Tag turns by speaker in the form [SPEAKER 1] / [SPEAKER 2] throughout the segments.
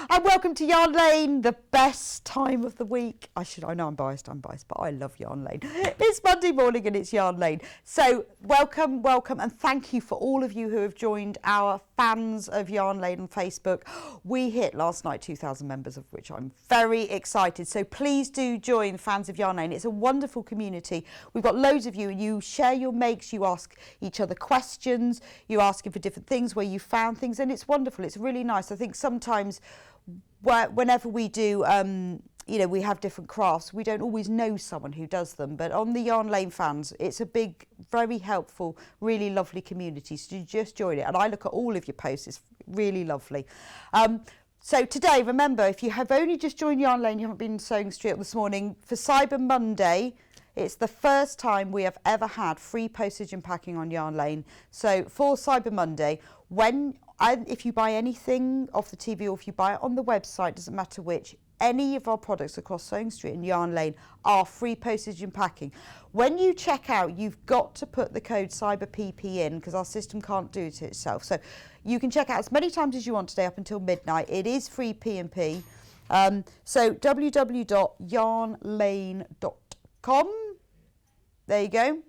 [SPEAKER 1] And welcome to Yarn Lane, the best time of the week. I know I'm biased, but I love Yarn Lane. It's Monday morning and it's Yarn Lane. So welcome, and thank you for all of you who have joined our fans of Yarn Lane on Facebook. We hit last night 2,000 members, of which I'm very excited. So please do join fans of Yarn Lane. It's a wonderful community. We've got loads of you and you share your makes, you ask each other questions, you're asking for different things where you found things, and it's wonderful. It's really nice. I think sometimes whenever we do, we have different crafts, we don't always know someone who does them, but on the Yarn Lane fans, it's a big, very helpful, really lovely community, so just join it. And I look at all of your posts, it's really lovely. So today, remember, if you have only just joined Yarn Lane, you haven't been sewing straight up this morning, for Cyber Monday, it's the first time we have ever had free postage and packing on Yarn Lane. So for Cyber Monday, if you buy anything off the TV or if you buy it on the website, doesn't matter which, any of our products across Sewing Street and Yarn Lane are free postage and packing. When you check out, you've got to put the code CYBERPP in because our system can't do it itself. So you can check out as many times as you want today up until midnight. It is free P&P. So www.yarnlane.com. There you go.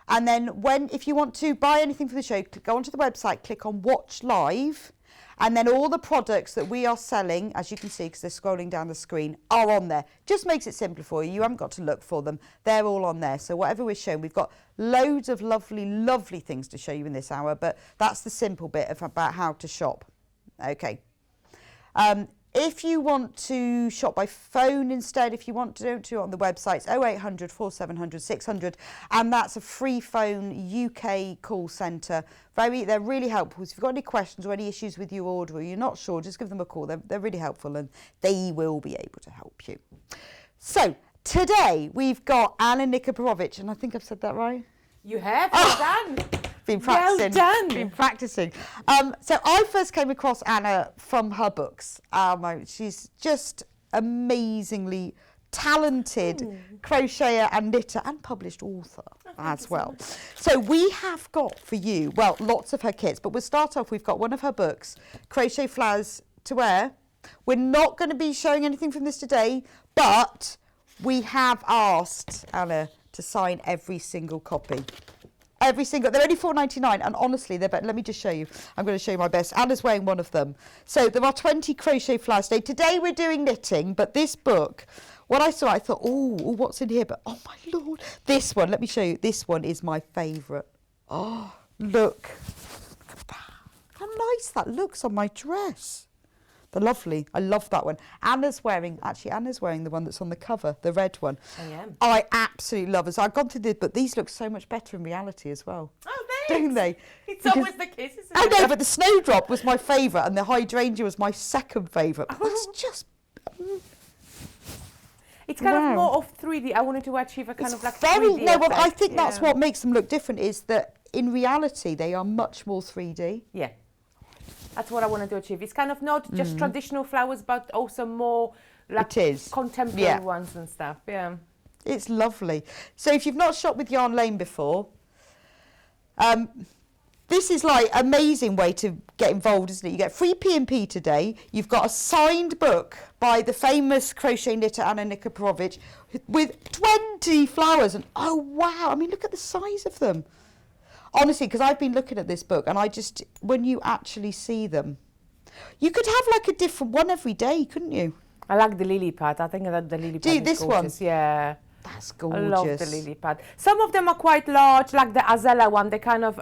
[SPEAKER 1] And then if you want to buy anything for the show, go onto the website, click on Watch Live, and then all the products that we are selling, as you can see, because they're scrolling down the screen, are on there. Just makes it simpler for you. You haven't got to look for them. They're all on there. So whatever we're showing, we've got loads of lovely, lovely things to show you in this hour, but that's the simple bit about how to shop. Okay. If you want to shop by phone instead, if you want to do it on the website, it's 0800 4700 600, and that's a free phone UK call centre. They're really helpful. So if you've got any questions or any issues with your order or you're not sure, just give them a call. They're really helpful and they will be able to help you. So today we've got Anna Nikipirowicz, and I think I've said that right.
[SPEAKER 2] You have, well done.
[SPEAKER 1] Been practicing.
[SPEAKER 2] Well done.
[SPEAKER 1] Been practicing. So I first came across Anna from her books. She's just amazingly talented crocheter and knitter and published author as well. So we have got for you, well, lots of her kits, but we'll start off, we've got one of her books, Crochet Flowers to Wear. We're not going to be showing anything from this today, but we have asked Anna to sign every single copy. They're only $4.99, and honestly, they're better. Let me just show you. I'm going to show you my best. Anna's wearing one of them. So there are 20 crochet flowers today. Today we're doing knitting, but this book, when I saw it, I thought, oh, what's in here? But oh my Lord, this one, let me show you. This one is my favourite. Oh, look at that. How nice that looks on my dress. They're lovely. I love that one. Anna's wearing the one that's on the cover, the red one.
[SPEAKER 2] I am.
[SPEAKER 1] I absolutely love it. So I've gone through this, but these look so much better in reality as well.
[SPEAKER 2] Oh, thanks.
[SPEAKER 1] Don't they?
[SPEAKER 2] It's always the case, isn't it?
[SPEAKER 1] I know, but the snowdrop was my favourite and the hydrangea was my second favourite. That's just...
[SPEAKER 2] It's kind of more of 3D. I wanted to achieve a kind of like 3D
[SPEAKER 1] No, well,
[SPEAKER 2] effect.
[SPEAKER 1] I think that's what makes them look different, is that in reality they are much more 3D.
[SPEAKER 2] Yeah. That's what I wanted to achieve. It's kind of not just traditional flowers, but also more like contemporary ones and stuff. Yeah.
[SPEAKER 1] It's lovely. So if you've not shopped with Yarn Lane before, this is like an amazing way to get involved, isn't it? You get free P&P today. You've got a signed book by the famous crochet knitter Anna Nikipirowicz with 20 flowers. And oh, wow. I mean, look at the size of them. Honestly, because I've been looking at this book and when you actually see them, you could have like a different one every day, couldn't you?
[SPEAKER 2] I like the lily pad. I think that the lily pad is gorgeous. Yeah.
[SPEAKER 1] That's gorgeous.
[SPEAKER 2] I love the lily pad. Some of them are quite large, like the azalea one. They kind of,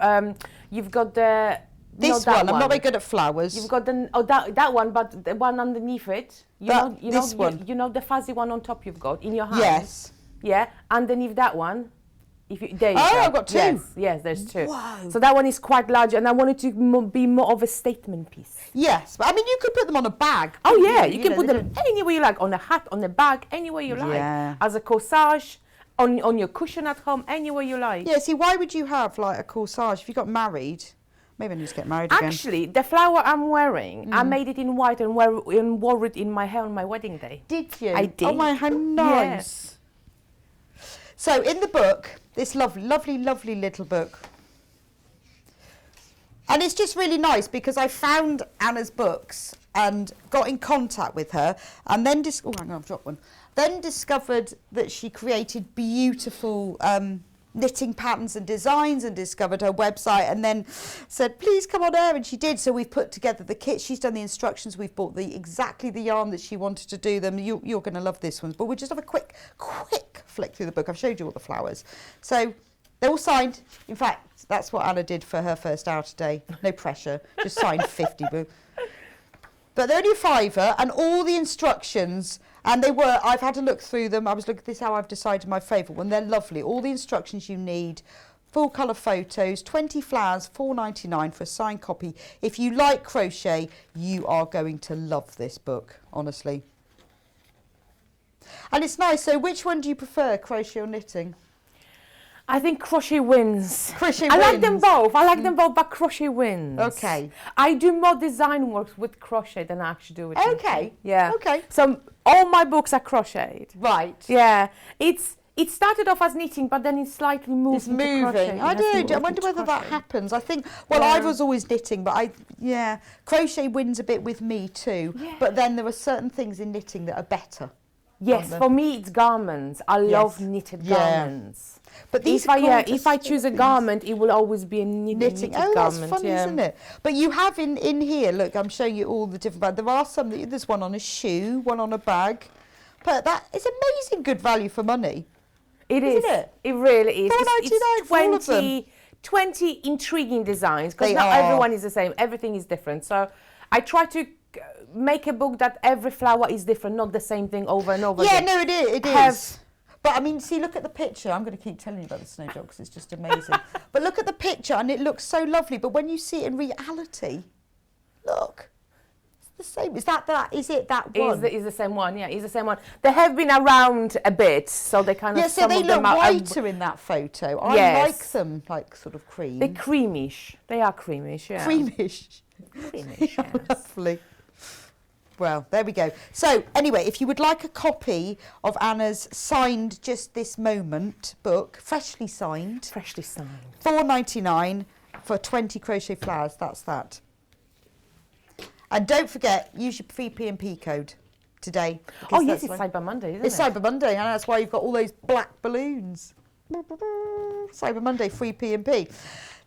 [SPEAKER 2] you've got the...
[SPEAKER 1] This one, I'm not very good at flowers.
[SPEAKER 2] You've got that one, but the one underneath it. This one. You know the fuzzy one on top you've got in your hand?
[SPEAKER 1] Yes.
[SPEAKER 2] Yeah, underneath that one. There you go.
[SPEAKER 1] I've got two.
[SPEAKER 2] Yes, there's two.
[SPEAKER 1] Wow.
[SPEAKER 2] So that one is quite large, and I wanted to be more of a statement piece.
[SPEAKER 1] Yes, but I mean, you could put them on a bag.
[SPEAKER 2] Oh yeah, you can put them anywhere you like, on a hat, on a bag, anywhere you like. As a corsage, on your cushion at home, anywhere you like.
[SPEAKER 1] Yeah, see, why would you have like a corsage if you got married? Maybe I need to get married again.
[SPEAKER 2] Actually, the flower I'm wearing, I made it in white and wore it in my hair on my wedding day.
[SPEAKER 1] Did you?
[SPEAKER 2] I did.
[SPEAKER 1] Oh my, how nice. Yeah. So in the book, this lovely, lovely, lovely little book. And it's just really nice because I found Anna's books and got in contact with her, and then hang on, I've dropped one. Then discovered that she created beautiful knitting patterns and designs, and discovered her website, and then said, please come on air, and she did. So we've put together the kit, she's done the instructions, we've bought exactly the yarn that she wanted to do them. You're going to love this one, but we'll just have a quick flick through the book. I've showed you all the flowers, so they're all signed. In fact, that's what Anna did for her first outer day. No pressure, just signed 50 books. But they're only a £5, and all the instructions, and I've had to look through them. I was looking at this, how I've decided my favourite one. They're lovely. All the instructions you need, full colour photos, 20 flowers, £4.99 for a signed copy. If you like crochet, you are going to love this book, honestly. And it's nice. So which one do you prefer, crochet or knitting?
[SPEAKER 2] I think crochet wins.
[SPEAKER 1] Crochet
[SPEAKER 2] I
[SPEAKER 1] wins.
[SPEAKER 2] like them both. I like them both, but crochet wins.
[SPEAKER 1] Okay.
[SPEAKER 2] I do more design work with crochet than I actually do with knitting.
[SPEAKER 1] Okay.
[SPEAKER 2] Yeah.
[SPEAKER 1] Okay.
[SPEAKER 2] So all my books are crocheted.
[SPEAKER 1] Right.
[SPEAKER 2] Yeah. It started off as knitting, but then it slightly moved into crochet.
[SPEAKER 1] I don't know. I wonder whether that happens. I think, I was always knitting, but crochet wins a bit with me too. Yeah. But then there are certain things in knitting that are better.
[SPEAKER 2] Yes, for me it's garments. I love knitted garments.
[SPEAKER 1] But these
[SPEAKER 2] if I choose a garment, it will always be a knitted garment.
[SPEAKER 1] That's funny, isn't it? But you have in here, look, I'm showing you all the different brands. There are some, there's one on a shoe, one on a bag. But that is amazing good value for money.
[SPEAKER 2] Isn't it? It really is.
[SPEAKER 1] £4.99 for all of them.
[SPEAKER 2] 20 intriguing designs, because not everyone is the same. Everything is different. So I try to make a book that every flower is different, not the same thing over and over again.
[SPEAKER 1] Yeah, no, it is. But I mean, see, look at the picture. I'm going to keep telling you about the snow dog because it's just amazing. But look at the picture and it looks so lovely. But when you see it in reality, look, it's the same. Is it that one?
[SPEAKER 2] It's the same one, yeah, it's the same one. They have been around a bit, so they kind of...
[SPEAKER 1] Yeah, so they look whiter in that photo. I like them, like, sort of cream.
[SPEAKER 2] They're creamish. They are creamish, yeah.
[SPEAKER 1] Creamish.
[SPEAKER 2] Creamish, yes.
[SPEAKER 1] Lovely. Well, there we go. So, anyway, if you would like a copy of Anna's signed Just This Moment book, freshly signed.
[SPEAKER 2] Freshly signed.
[SPEAKER 1] £4.99 for 20 crochet flowers. That's that. And don't forget, use your free P&P code today.
[SPEAKER 2] Oh, yes, it's Cyber Monday, isn't it?
[SPEAKER 1] It's Cyber Monday, and that's why you've got all those black balloons. Cyber Monday, free P&P.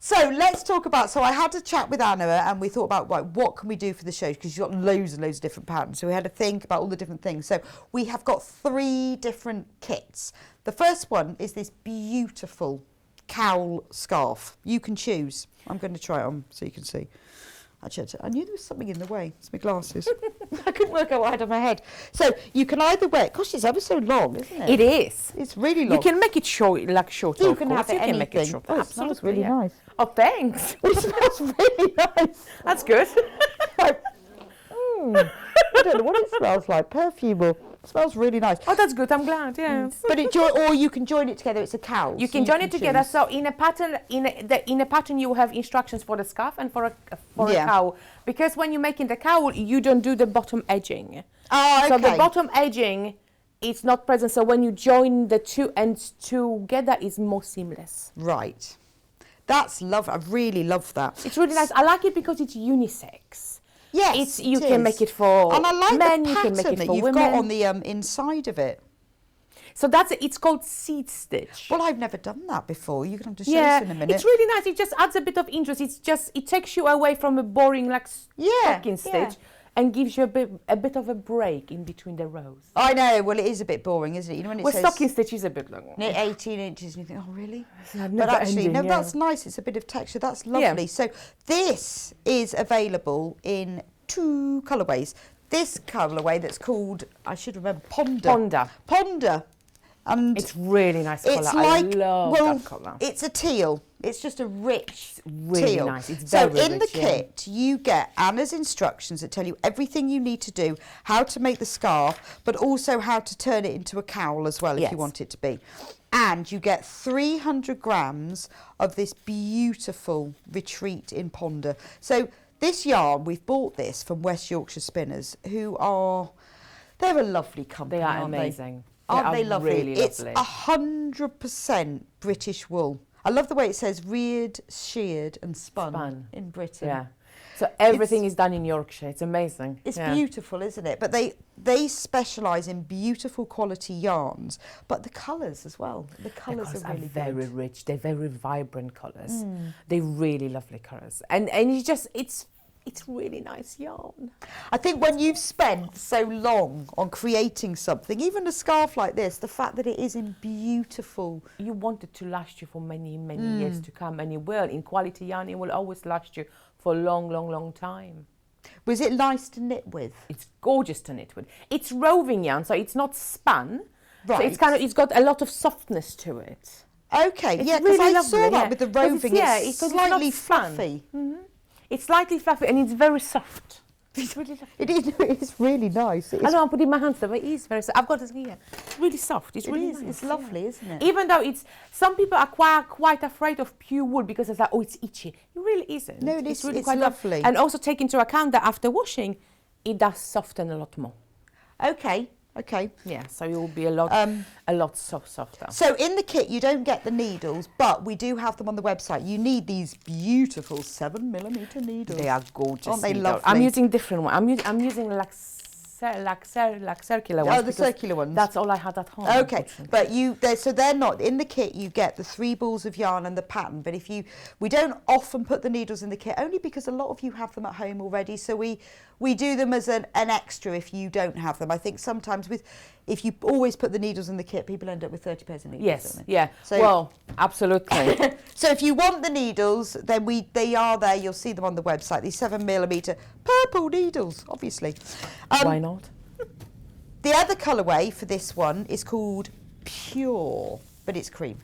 [SPEAKER 1] So let's talk about, so I had a chat with Anna and we thought about, right, what can we do for the show? Because you've got loads and loads of different patterns. So we had to think about all the different things. So we have got 3 different kits. The first one is this beautiful cowl scarf. You can choose. I'm going to try it on so you can see. Actually, I knew there was something in the way. It's my glasses. I couldn't work out what I had on my head. So you can either wear it. Gosh, it's ever so long, isn't it?
[SPEAKER 2] It is.
[SPEAKER 1] It's really long.
[SPEAKER 2] You can make it short, like shorter.
[SPEAKER 1] You can have it anything.
[SPEAKER 2] Make it shorter.
[SPEAKER 1] Oh, it smells really nice.
[SPEAKER 2] Oh, thanks.
[SPEAKER 1] It smells really nice.
[SPEAKER 2] That's good.
[SPEAKER 1] I don't know what it smells like. Perfume. It smells really nice.
[SPEAKER 2] Oh, that's good. I'm glad. Yes.
[SPEAKER 1] But or you can join it together. It's a cowl.
[SPEAKER 2] You can join it together. So in a pattern, in a pattern, you have instructions for the scarf and for a cowl. Because when you're making the cowl, you don't do the bottom edging.
[SPEAKER 1] Oh, okay.
[SPEAKER 2] So the bottom edging is not present. So when you join the 2 ends together, it's more seamless.
[SPEAKER 1] Right. That's lovely. I really love that.
[SPEAKER 2] It's really nice. I like it because it's unisex.
[SPEAKER 1] Yes,
[SPEAKER 2] you can make it for
[SPEAKER 1] and I like
[SPEAKER 2] men,
[SPEAKER 1] the pattern that you've
[SPEAKER 2] women.
[SPEAKER 1] got on the inside of it.
[SPEAKER 2] So it's called seed stitch.
[SPEAKER 1] Well, I've never done that before. You're going to have to show us in a minute.
[SPEAKER 2] It's really nice. It just adds a bit of interest. It takes you away from a boring stocking stitch and gives you a bit of a break in between the rows.
[SPEAKER 1] I know. Well, it is a bit boring, isn't it? You know when it says
[SPEAKER 2] stocking stitch is a bit long.
[SPEAKER 1] 18 inches, and you think, oh, really?
[SPEAKER 2] But actually,
[SPEAKER 1] that's nice. It's a bit of texture. That's lovely. Yeah. So this is available in 2 colourways. This colourway that's called, I should remember, Ponder. And
[SPEAKER 2] it's really nice colour.
[SPEAKER 1] It's like,
[SPEAKER 2] I love that colour.
[SPEAKER 1] It's a teal. It's just a rich
[SPEAKER 2] really
[SPEAKER 1] teal.
[SPEAKER 2] Nice. It's very
[SPEAKER 1] in the kit, you get Anna's instructions that tell you everything you need to do, how to make the scarf, but also how to turn it into a cowl as well, if you want it to be. And you get 300 grams of this beautiful retreat in Ponder. So this yarn, we've bought this from West Yorkshire Spinners, they're a lovely company.
[SPEAKER 2] They are amazing.
[SPEAKER 1] Aren't they lovely?
[SPEAKER 2] Really
[SPEAKER 1] it's
[SPEAKER 2] lovely.
[SPEAKER 1] 100% British wool. I love the way it says reared, sheared and spun in Britain.
[SPEAKER 2] Yeah. So everything is done in Yorkshire. It's amazing.
[SPEAKER 1] It's beautiful, isn't it? But they specialise in beautiful quality yarns, but the colours as well. The colours are really
[SPEAKER 2] very rich. They're very vibrant colours. They're really lovely colours, and it's really nice yarn.
[SPEAKER 1] I think when you've spent so long on creating something, even a scarf like this, the fact that it is in beautiful...
[SPEAKER 2] You want it to last you for many, many years to come, and it will. In quality yarn, it will always last you for a long, long, long time.
[SPEAKER 1] Was it nice to knit with?
[SPEAKER 2] It's gorgeous to knit with. It's roving yarn, so it's not spun.
[SPEAKER 1] Right.
[SPEAKER 2] So it's got a lot of softness to it.
[SPEAKER 1] Okay,
[SPEAKER 2] It's
[SPEAKER 1] yeah, because
[SPEAKER 2] really
[SPEAKER 1] I saw
[SPEAKER 2] lovely,
[SPEAKER 1] that with the roving. It's
[SPEAKER 2] not
[SPEAKER 1] slightly
[SPEAKER 2] spun.
[SPEAKER 1] fluffy.
[SPEAKER 2] It's slightly fluffy and it's very soft. It's really lovely.
[SPEAKER 1] It's really nice.
[SPEAKER 2] I don't want to put it in my hands though, but it is very soft. I've got this here. It's really soft. It's really nice.
[SPEAKER 1] It's lovely, isn't it?
[SPEAKER 2] Even though some people are quite afraid of pure wool because it's like, oh, it's itchy. It really isn't.
[SPEAKER 1] No,
[SPEAKER 2] it's really
[SPEAKER 1] it's
[SPEAKER 2] quite
[SPEAKER 1] lovely.
[SPEAKER 2] And also take into account that after washing, it does soften a lot more.
[SPEAKER 1] Okay.
[SPEAKER 2] Yeah, so it will be a lot softer.
[SPEAKER 1] So in the kit, you don't get the needles, but we do have them on the website. You need these beautiful 7mm needles.
[SPEAKER 2] They are gorgeous.
[SPEAKER 1] Aren't they
[SPEAKER 2] needles.
[SPEAKER 1] lovely?
[SPEAKER 2] I'm using different ones. I'm using like circular ones.
[SPEAKER 1] Oh, the circular ones.
[SPEAKER 2] That's all I had at home.
[SPEAKER 1] Okay, but they're not in the kit. You get the 3 balls of yarn and the pattern. But we don't often put the needles in the kit, only because a lot of you have them at home already. So we do them as an extra if you don't have them. I think sometimes if you always put the needles in the kit, people end up with 30 pairs of needles.
[SPEAKER 2] Yes,
[SPEAKER 1] don't they?
[SPEAKER 2] yeah.
[SPEAKER 1] So,
[SPEAKER 2] well, absolutely.
[SPEAKER 1] So if you want the needles, then they are there. You'll see them on the website. These 7mm purple needles, obviously.
[SPEAKER 2] Why not?
[SPEAKER 1] The other colourway for this one is called Pure, but it's cream.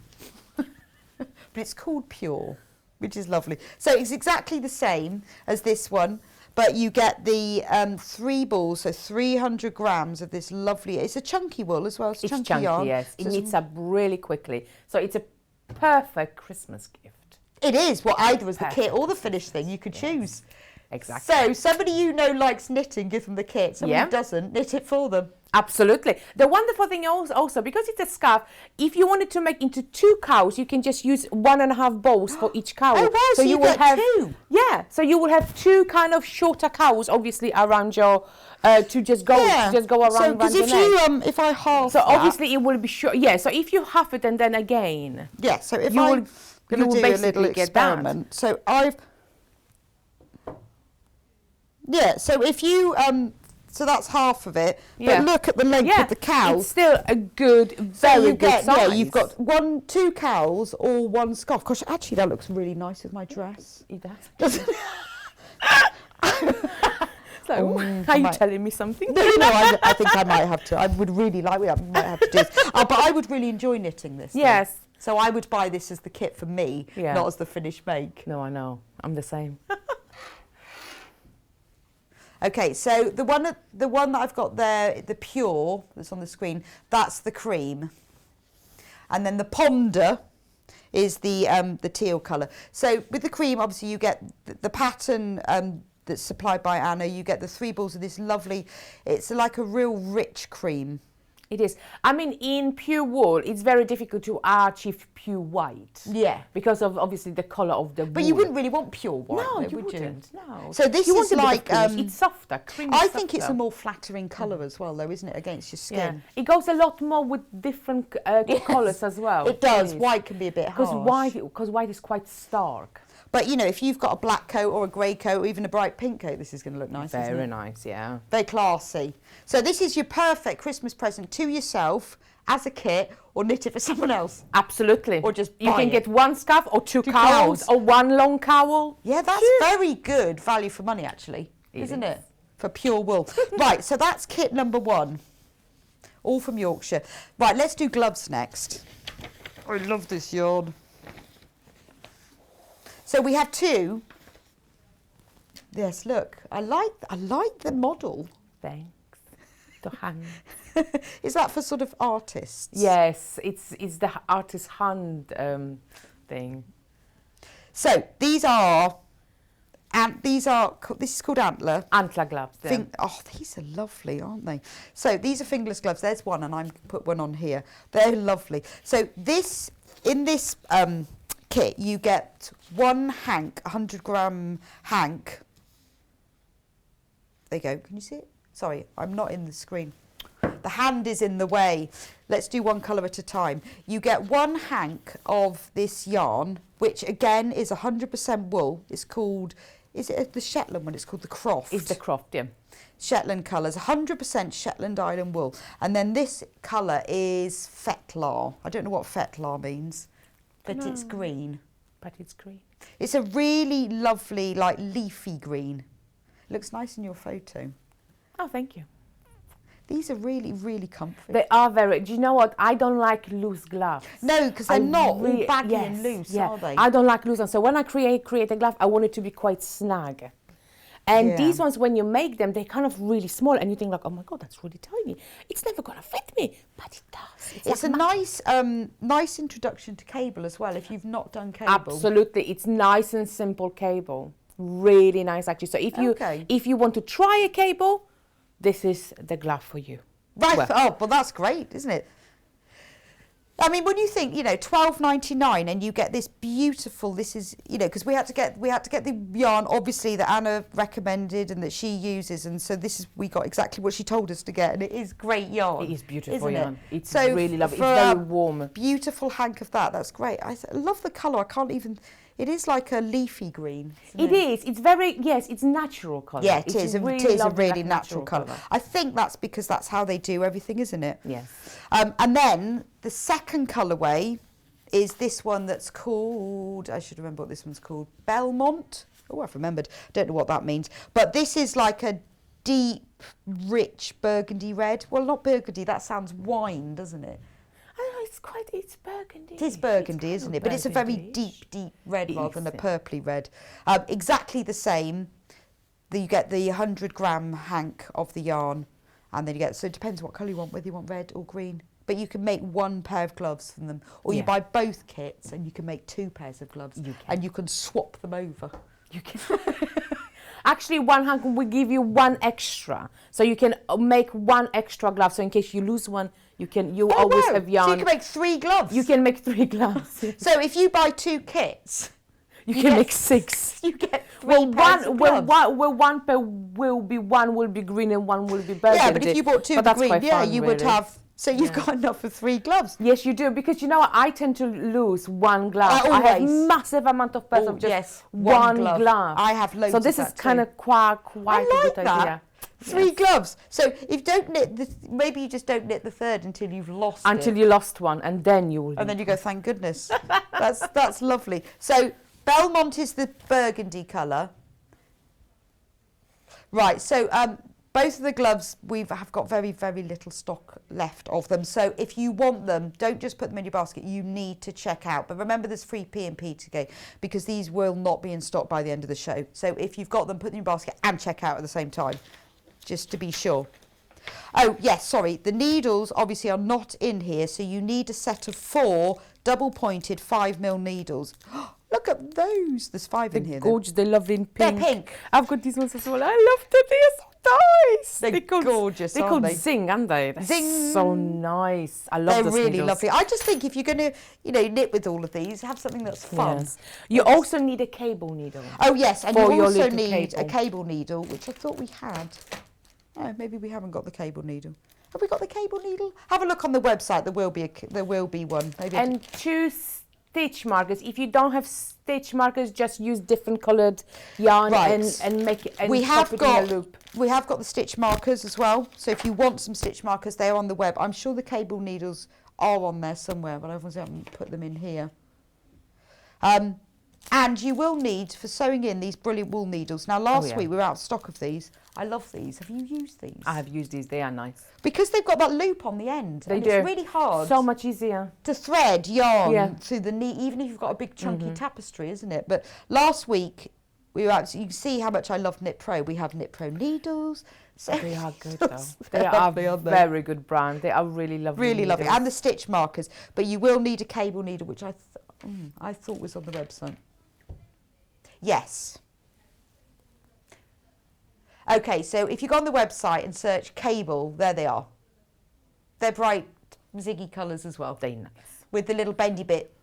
[SPEAKER 1] But it's called Pure, which is lovely. So it's exactly the same as this one, but you get the 3 balls, so 300 grams of this lovely... It's a chunky wool as well. It's chunky yarn.
[SPEAKER 2] Yes. It
[SPEAKER 1] So
[SPEAKER 2] knits up really quickly. So it's a perfect Christmas gift.
[SPEAKER 1] it is. Well, either as the kit or the finished thing, you could choose.
[SPEAKER 2] Exactly.
[SPEAKER 1] So somebody you know likes knitting, give them the kit. Somebody who doesn't, knit it for them.
[SPEAKER 2] Absolutely. The wonderful thing also, because it's a scarf, if you wanted to make into 2 cows, you can just use 1.5 balls for each cow.
[SPEAKER 1] Oh, wow, so you
[SPEAKER 2] will
[SPEAKER 1] get
[SPEAKER 2] have
[SPEAKER 1] 2.
[SPEAKER 2] Yeah, so you will have 2 kind of shorter cows, obviously, around your, to just go around
[SPEAKER 1] So, because if I half
[SPEAKER 2] so
[SPEAKER 1] that,
[SPEAKER 2] obviously it will be short. Yeah, so if you half it and then again.
[SPEAKER 1] Yeah, so if
[SPEAKER 2] you
[SPEAKER 1] I'm
[SPEAKER 2] will
[SPEAKER 1] going to do a little
[SPEAKER 2] basically get that.
[SPEAKER 1] experiment. So so if you, so that's half of it, but look at the length of the cow.
[SPEAKER 2] It's still a very good size.
[SPEAKER 1] Yeah, you've got 2 cows or 1 scarf. Gosh, actually that looks really nice with my dress.
[SPEAKER 2] It does. So, are you telling me something?
[SPEAKER 1] No, I think I might have to. I would really like, we might have to do this. But I would really enjoy knitting this.
[SPEAKER 2] Yes.
[SPEAKER 1] Thing. So I would buy this as the kit for me, not as the finished make.
[SPEAKER 2] No, I know. I'm the same.
[SPEAKER 1] Okay, so the one that I've got there, the Pure, that's on the screen, that's the cream. And then the Ponder is the teal colour. So with the cream, obviously you get the pattern that's supplied by Anna. You get the 3 balls of this lovely, it's like a real rich cream.
[SPEAKER 2] It is. I mean, in pure wool, it's very difficult to achieve pure white.
[SPEAKER 1] Yeah.
[SPEAKER 2] Because of obviously the colour of the wool.
[SPEAKER 1] But you wouldn't really want pure white,
[SPEAKER 2] no,
[SPEAKER 1] though,
[SPEAKER 2] you
[SPEAKER 1] would
[SPEAKER 2] wouldn't.
[SPEAKER 1] you?
[SPEAKER 2] No.
[SPEAKER 1] So this is like
[SPEAKER 2] it's softer. Cream is
[SPEAKER 1] I think it's
[SPEAKER 2] softer.
[SPEAKER 1] a more flattering colour as well, though, isn't it, against your skin?
[SPEAKER 2] Yeah. It goes a lot more with different colours as well.
[SPEAKER 1] It does. White can be a bit harsh.
[SPEAKER 2] Because white is quite stark.
[SPEAKER 1] But, you know, if you've got a black coat or a grey coat or even a bright pink coat, this is going to look nice, isn't it?
[SPEAKER 2] Very nice, yeah.
[SPEAKER 1] Very classy. So this is your perfect Christmas present to yourself as a kit, or knit it for someone else.
[SPEAKER 2] Absolutely.
[SPEAKER 1] Or just
[SPEAKER 2] you
[SPEAKER 1] buy
[SPEAKER 2] can
[SPEAKER 1] it.
[SPEAKER 2] get 1 scarf or 2
[SPEAKER 1] 2
[SPEAKER 2] cows or 1 long cowl.
[SPEAKER 1] Yeah, that's very good value for money, actually, isn't it? For pure wool. Right, so that's kit number 1. All from Yorkshire. Right, let's do gloves next. I love this yarn. So we have 2. Yes, look, I like the model.
[SPEAKER 2] Thanks. To hang.
[SPEAKER 1] Is that for sort of artists?
[SPEAKER 2] Yes, it's the artist hand thing.
[SPEAKER 1] So this is called Antler.
[SPEAKER 2] Antler gloves. Yeah.
[SPEAKER 1] These are lovely, aren't they? So these are fingerless gloves. There's one, and I put one on here. They're lovely. So in this kit, you get 1 hank, 100-gram hank. There you go. Can you see it? Sorry, I'm not in the screen. The hand is in the way. Let's do one colour at a time. You get 1 hank of this yarn, which again is 100% wool. It's called, is it the Shetland one? It's called the Croft.
[SPEAKER 2] It's the Croft, yeah.
[SPEAKER 1] Shetland colours, 100% Shetland Island wool. And then this colour is fetlar. I don't know what fetlar means, but it's green.
[SPEAKER 2] But it's green.
[SPEAKER 1] It's a really lovely, like, leafy green. Looks nice in your photo.
[SPEAKER 2] Oh, thank you.
[SPEAKER 1] These are really, really comfy.
[SPEAKER 2] They are very, do you know what? I don't like loose gloves.
[SPEAKER 1] No, because they're not all baggy and loose, are they?
[SPEAKER 2] I don't like loose ones. So when I create a glove, I want it to be quite snug. And these ones, when you make them, they're kind of really small, and you think like, oh my God, that's really tiny. It's never going to fit me, but it does.
[SPEAKER 1] It's like a nice introduction to cable as well, if you've not done cable.
[SPEAKER 2] Absolutely. It's nice and simple cable. Really nice, actually. So if you want to try a cable, this is the glove for you.
[SPEAKER 1] Right. Well, that's great, isn't it? I mean, when you think, you know, $12.99 and you get this beautiful, this is, you know, because we had to get the yarn, obviously, that Anna recommended and that she uses, and so we got exactly what she told us to get, and it is great yarn.
[SPEAKER 2] It is beautiful yarn. It's
[SPEAKER 1] so
[SPEAKER 2] really lovely. It's very warm.
[SPEAKER 1] Beautiful hank of that's great. I love the colour. I can't even. It is like a leafy green.
[SPEAKER 2] It is. It's very, yes, it's natural colour.
[SPEAKER 1] Yeah, it is. It is a really
[SPEAKER 2] like
[SPEAKER 1] natural colour. I think that's because that's how they do everything, isn't it?
[SPEAKER 2] Yes.
[SPEAKER 1] And then the second colourway is this one that's called, I should remember what this one's called, Belmont. Oh, I've remembered. Don't know what that means. But this is like a deep, rich burgundy red. Well, not burgundy. That sounds wine, doesn't it?
[SPEAKER 2] It's burgundy.
[SPEAKER 1] It is burgundy, isn't it? But it's a very deep, deep red rather than a purpley red. Exactly the same. You get the 100-gram hank of the yarn, and then you get, so it depends what colour you want, whether you want red or green. But you can make 1 pair of gloves from them, or you buy both kits and you can make 2 pairs of gloves, and you can swap them over.
[SPEAKER 2] You can. Actually, 1 hank will give you 1 extra, so you can make 1 extra glove. So in case you lose one, you always have yarn.
[SPEAKER 1] So you can make 3 gloves.
[SPEAKER 2] You can make 3 gloves.
[SPEAKER 1] So if you buy 2 kits,
[SPEAKER 2] you can make 6.
[SPEAKER 1] You get 3 pairs of gloves.
[SPEAKER 2] One pair will be green and 1 will be burgundy.
[SPEAKER 1] Yeah, but if you bought 2 green, you would have. So you've got enough for 3 gloves.
[SPEAKER 2] Yes, you do, because you know what? I tend to lose 1 glove. I have massive amount of pairs of just one glove.
[SPEAKER 1] I have loads.
[SPEAKER 2] So this is kind of quite a good idea.
[SPEAKER 1] 3 gloves. So if you don't knit, maybe you just don't knit the third until you've lost it.
[SPEAKER 2] Until you lost one, and then you will.
[SPEAKER 1] And then you go, thank goodness. That's lovely. So Belmont is the burgundy colour. Right. So both of the gloves have got very, very little stock left of them. So if you want them, don't just put them in your basket. You need to check out. But remember, there's free P&P to go, because these will not be in stock by the end of the show. So if you've got them, put them in your basket and check out at the same time, just to be sure. Oh, yes, sorry. The needles obviously are not in here, so you need a set of 4 double-pointed 5mm needles. Look at those. There's 5 in here.
[SPEAKER 2] Gorgeous. They're lovely in pink.
[SPEAKER 1] They're pink.
[SPEAKER 2] I've got these ones as well. I love them. They're so nice.
[SPEAKER 1] They're gorgeous,
[SPEAKER 2] They're
[SPEAKER 1] aren't
[SPEAKER 2] called
[SPEAKER 1] they?
[SPEAKER 2] Zing, aren't they? They're
[SPEAKER 1] Zing.
[SPEAKER 2] so nice. I love
[SPEAKER 1] They're
[SPEAKER 2] those
[SPEAKER 1] really
[SPEAKER 2] needles.
[SPEAKER 1] lovely. I just think if you're going to, knit with all of these, have something that's fun.
[SPEAKER 2] Yes. You also need a cable needle.
[SPEAKER 1] Oh, yes, and
[SPEAKER 2] for
[SPEAKER 1] you
[SPEAKER 2] your
[SPEAKER 1] also
[SPEAKER 2] little
[SPEAKER 1] need
[SPEAKER 2] cable.
[SPEAKER 1] a cable needle, which I thought we had. Oh, maybe we haven't got the cable needle. Have we got the cable needle? Have a look on the website. There will be one. Maybe.
[SPEAKER 2] And 2 stitch markers. If you don't have stitch markers, just use different coloured yarn and make it. And
[SPEAKER 1] we have
[SPEAKER 2] pop it in a loop.
[SPEAKER 1] We have got the stitch markers as well. So if you want some stitch markers, they're on the web. I'm sure the cable needles are on there somewhere, but I haven't put them in here. And you will need, for sewing in, these brilliant wool needles. Now, last week we were out of stock of these. I love these. Have you used these?
[SPEAKER 2] I have used these. They are nice.
[SPEAKER 1] Because they've got that loop on the end.
[SPEAKER 2] They
[SPEAKER 1] and
[SPEAKER 2] do.
[SPEAKER 1] It's really hard.
[SPEAKER 2] So much easier.
[SPEAKER 1] To thread yarn through the knee, even if you've got a big chunky tapestry, isn't it? But last week, we were out, you can see how much I love Knit Pro. We have Knit Pro needles. So
[SPEAKER 2] they are good though. They are a very good brand. They are really lovely.
[SPEAKER 1] Really
[SPEAKER 2] needles.
[SPEAKER 1] lovely. And the stitch markers. But you will need a cable needle, which I thought was on the website. Yes. Okay, so if you go on the website and search cable, there they are. They're bright ziggy colours as well.
[SPEAKER 2] They're nice.
[SPEAKER 1] With the little bendy bit.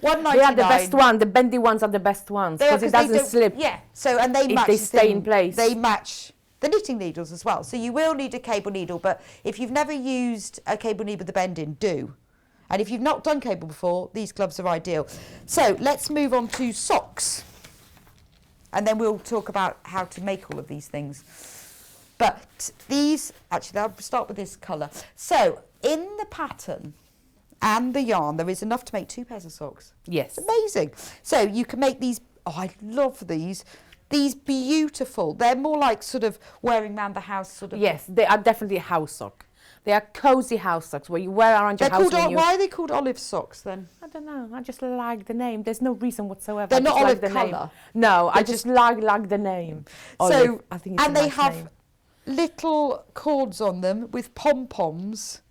[SPEAKER 1] $1.99.
[SPEAKER 2] They are the best one. The bendy ones are the best ones because it doesn't slip.
[SPEAKER 1] Yeah. So and they match.
[SPEAKER 2] They stay in place.
[SPEAKER 1] They match the knitting needles as well. So you will need a cable needle, but if you've never used a cable needle with the bend in, do. And if you've not done cable before, these gloves are ideal. So let's move on to socks. And then we'll talk about how to make all of these things. But these, actually, I'll start with this colour. So in the pattern and the yarn, there is enough to make 2 pairs of socks.
[SPEAKER 2] Yes.
[SPEAKER 1] It's amazing. So you can make these, oh, I love these. These beautiful. They're more like sort of wearing around the house sort of.
[SPEAKER 2] Yes, they are definitely a house sock. They are cozy house socks where you wear around your house.
[SPEAKER 1] Why are they called olive socks then?
[SPEAKER 2] I don't know. I just like the name. There's no reason whatsoever.
[SPEAKER 1] They're not olive
[SPEAKER 2] the
[SPEAKER 1] colour.
[SPEAKER 2] No, I just like the name. Olive.
[SPEAKER 1] So
[SPEAKER 2] I think it's
[SPEAKER 1] and
[SPEAKER 2] a
[SPEAKER 1] they
[SPEAKER 2] nice
[SPEAKER 1] have
[SPEAKER 2] name.
[SPEAKER 1] little cords on them with pom-poms.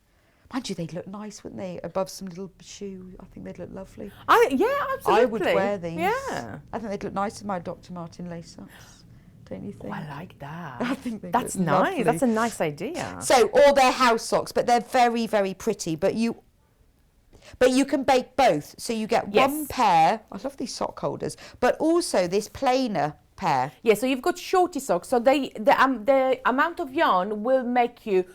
[SPEAKER 1] Mind you, they'd look nice, wouldn't they? Above some little shoe. I think they'd look lovely.
[SPEAKER 2] Yeah, absolutely.
[SPEAKER 1] I would wear these.
[SPEAKER 2] Yeah.
[SPEAKER 1] I think they'd look nice in my Dr. Martin lace socks. Don't you think?
[SPEAKER 2] Oh, I like that.
[SPEAKER 1] I think
[SPEAKER 2] that's
[SPEAKER 1] look
[SPEAKER 2] nice.
[SPEAKER 1] lovely.
[SPEAKER 2] That's a nice idea.
[SPEAKER 1] So, or they're house socks, but they're very, very pretty. But you can bake both. So you get one pair. I love these sock holders, but also this plainer pair.
[SPEAKER 2] Yeah. So you've got shorty socks. So the amount of yarn will make you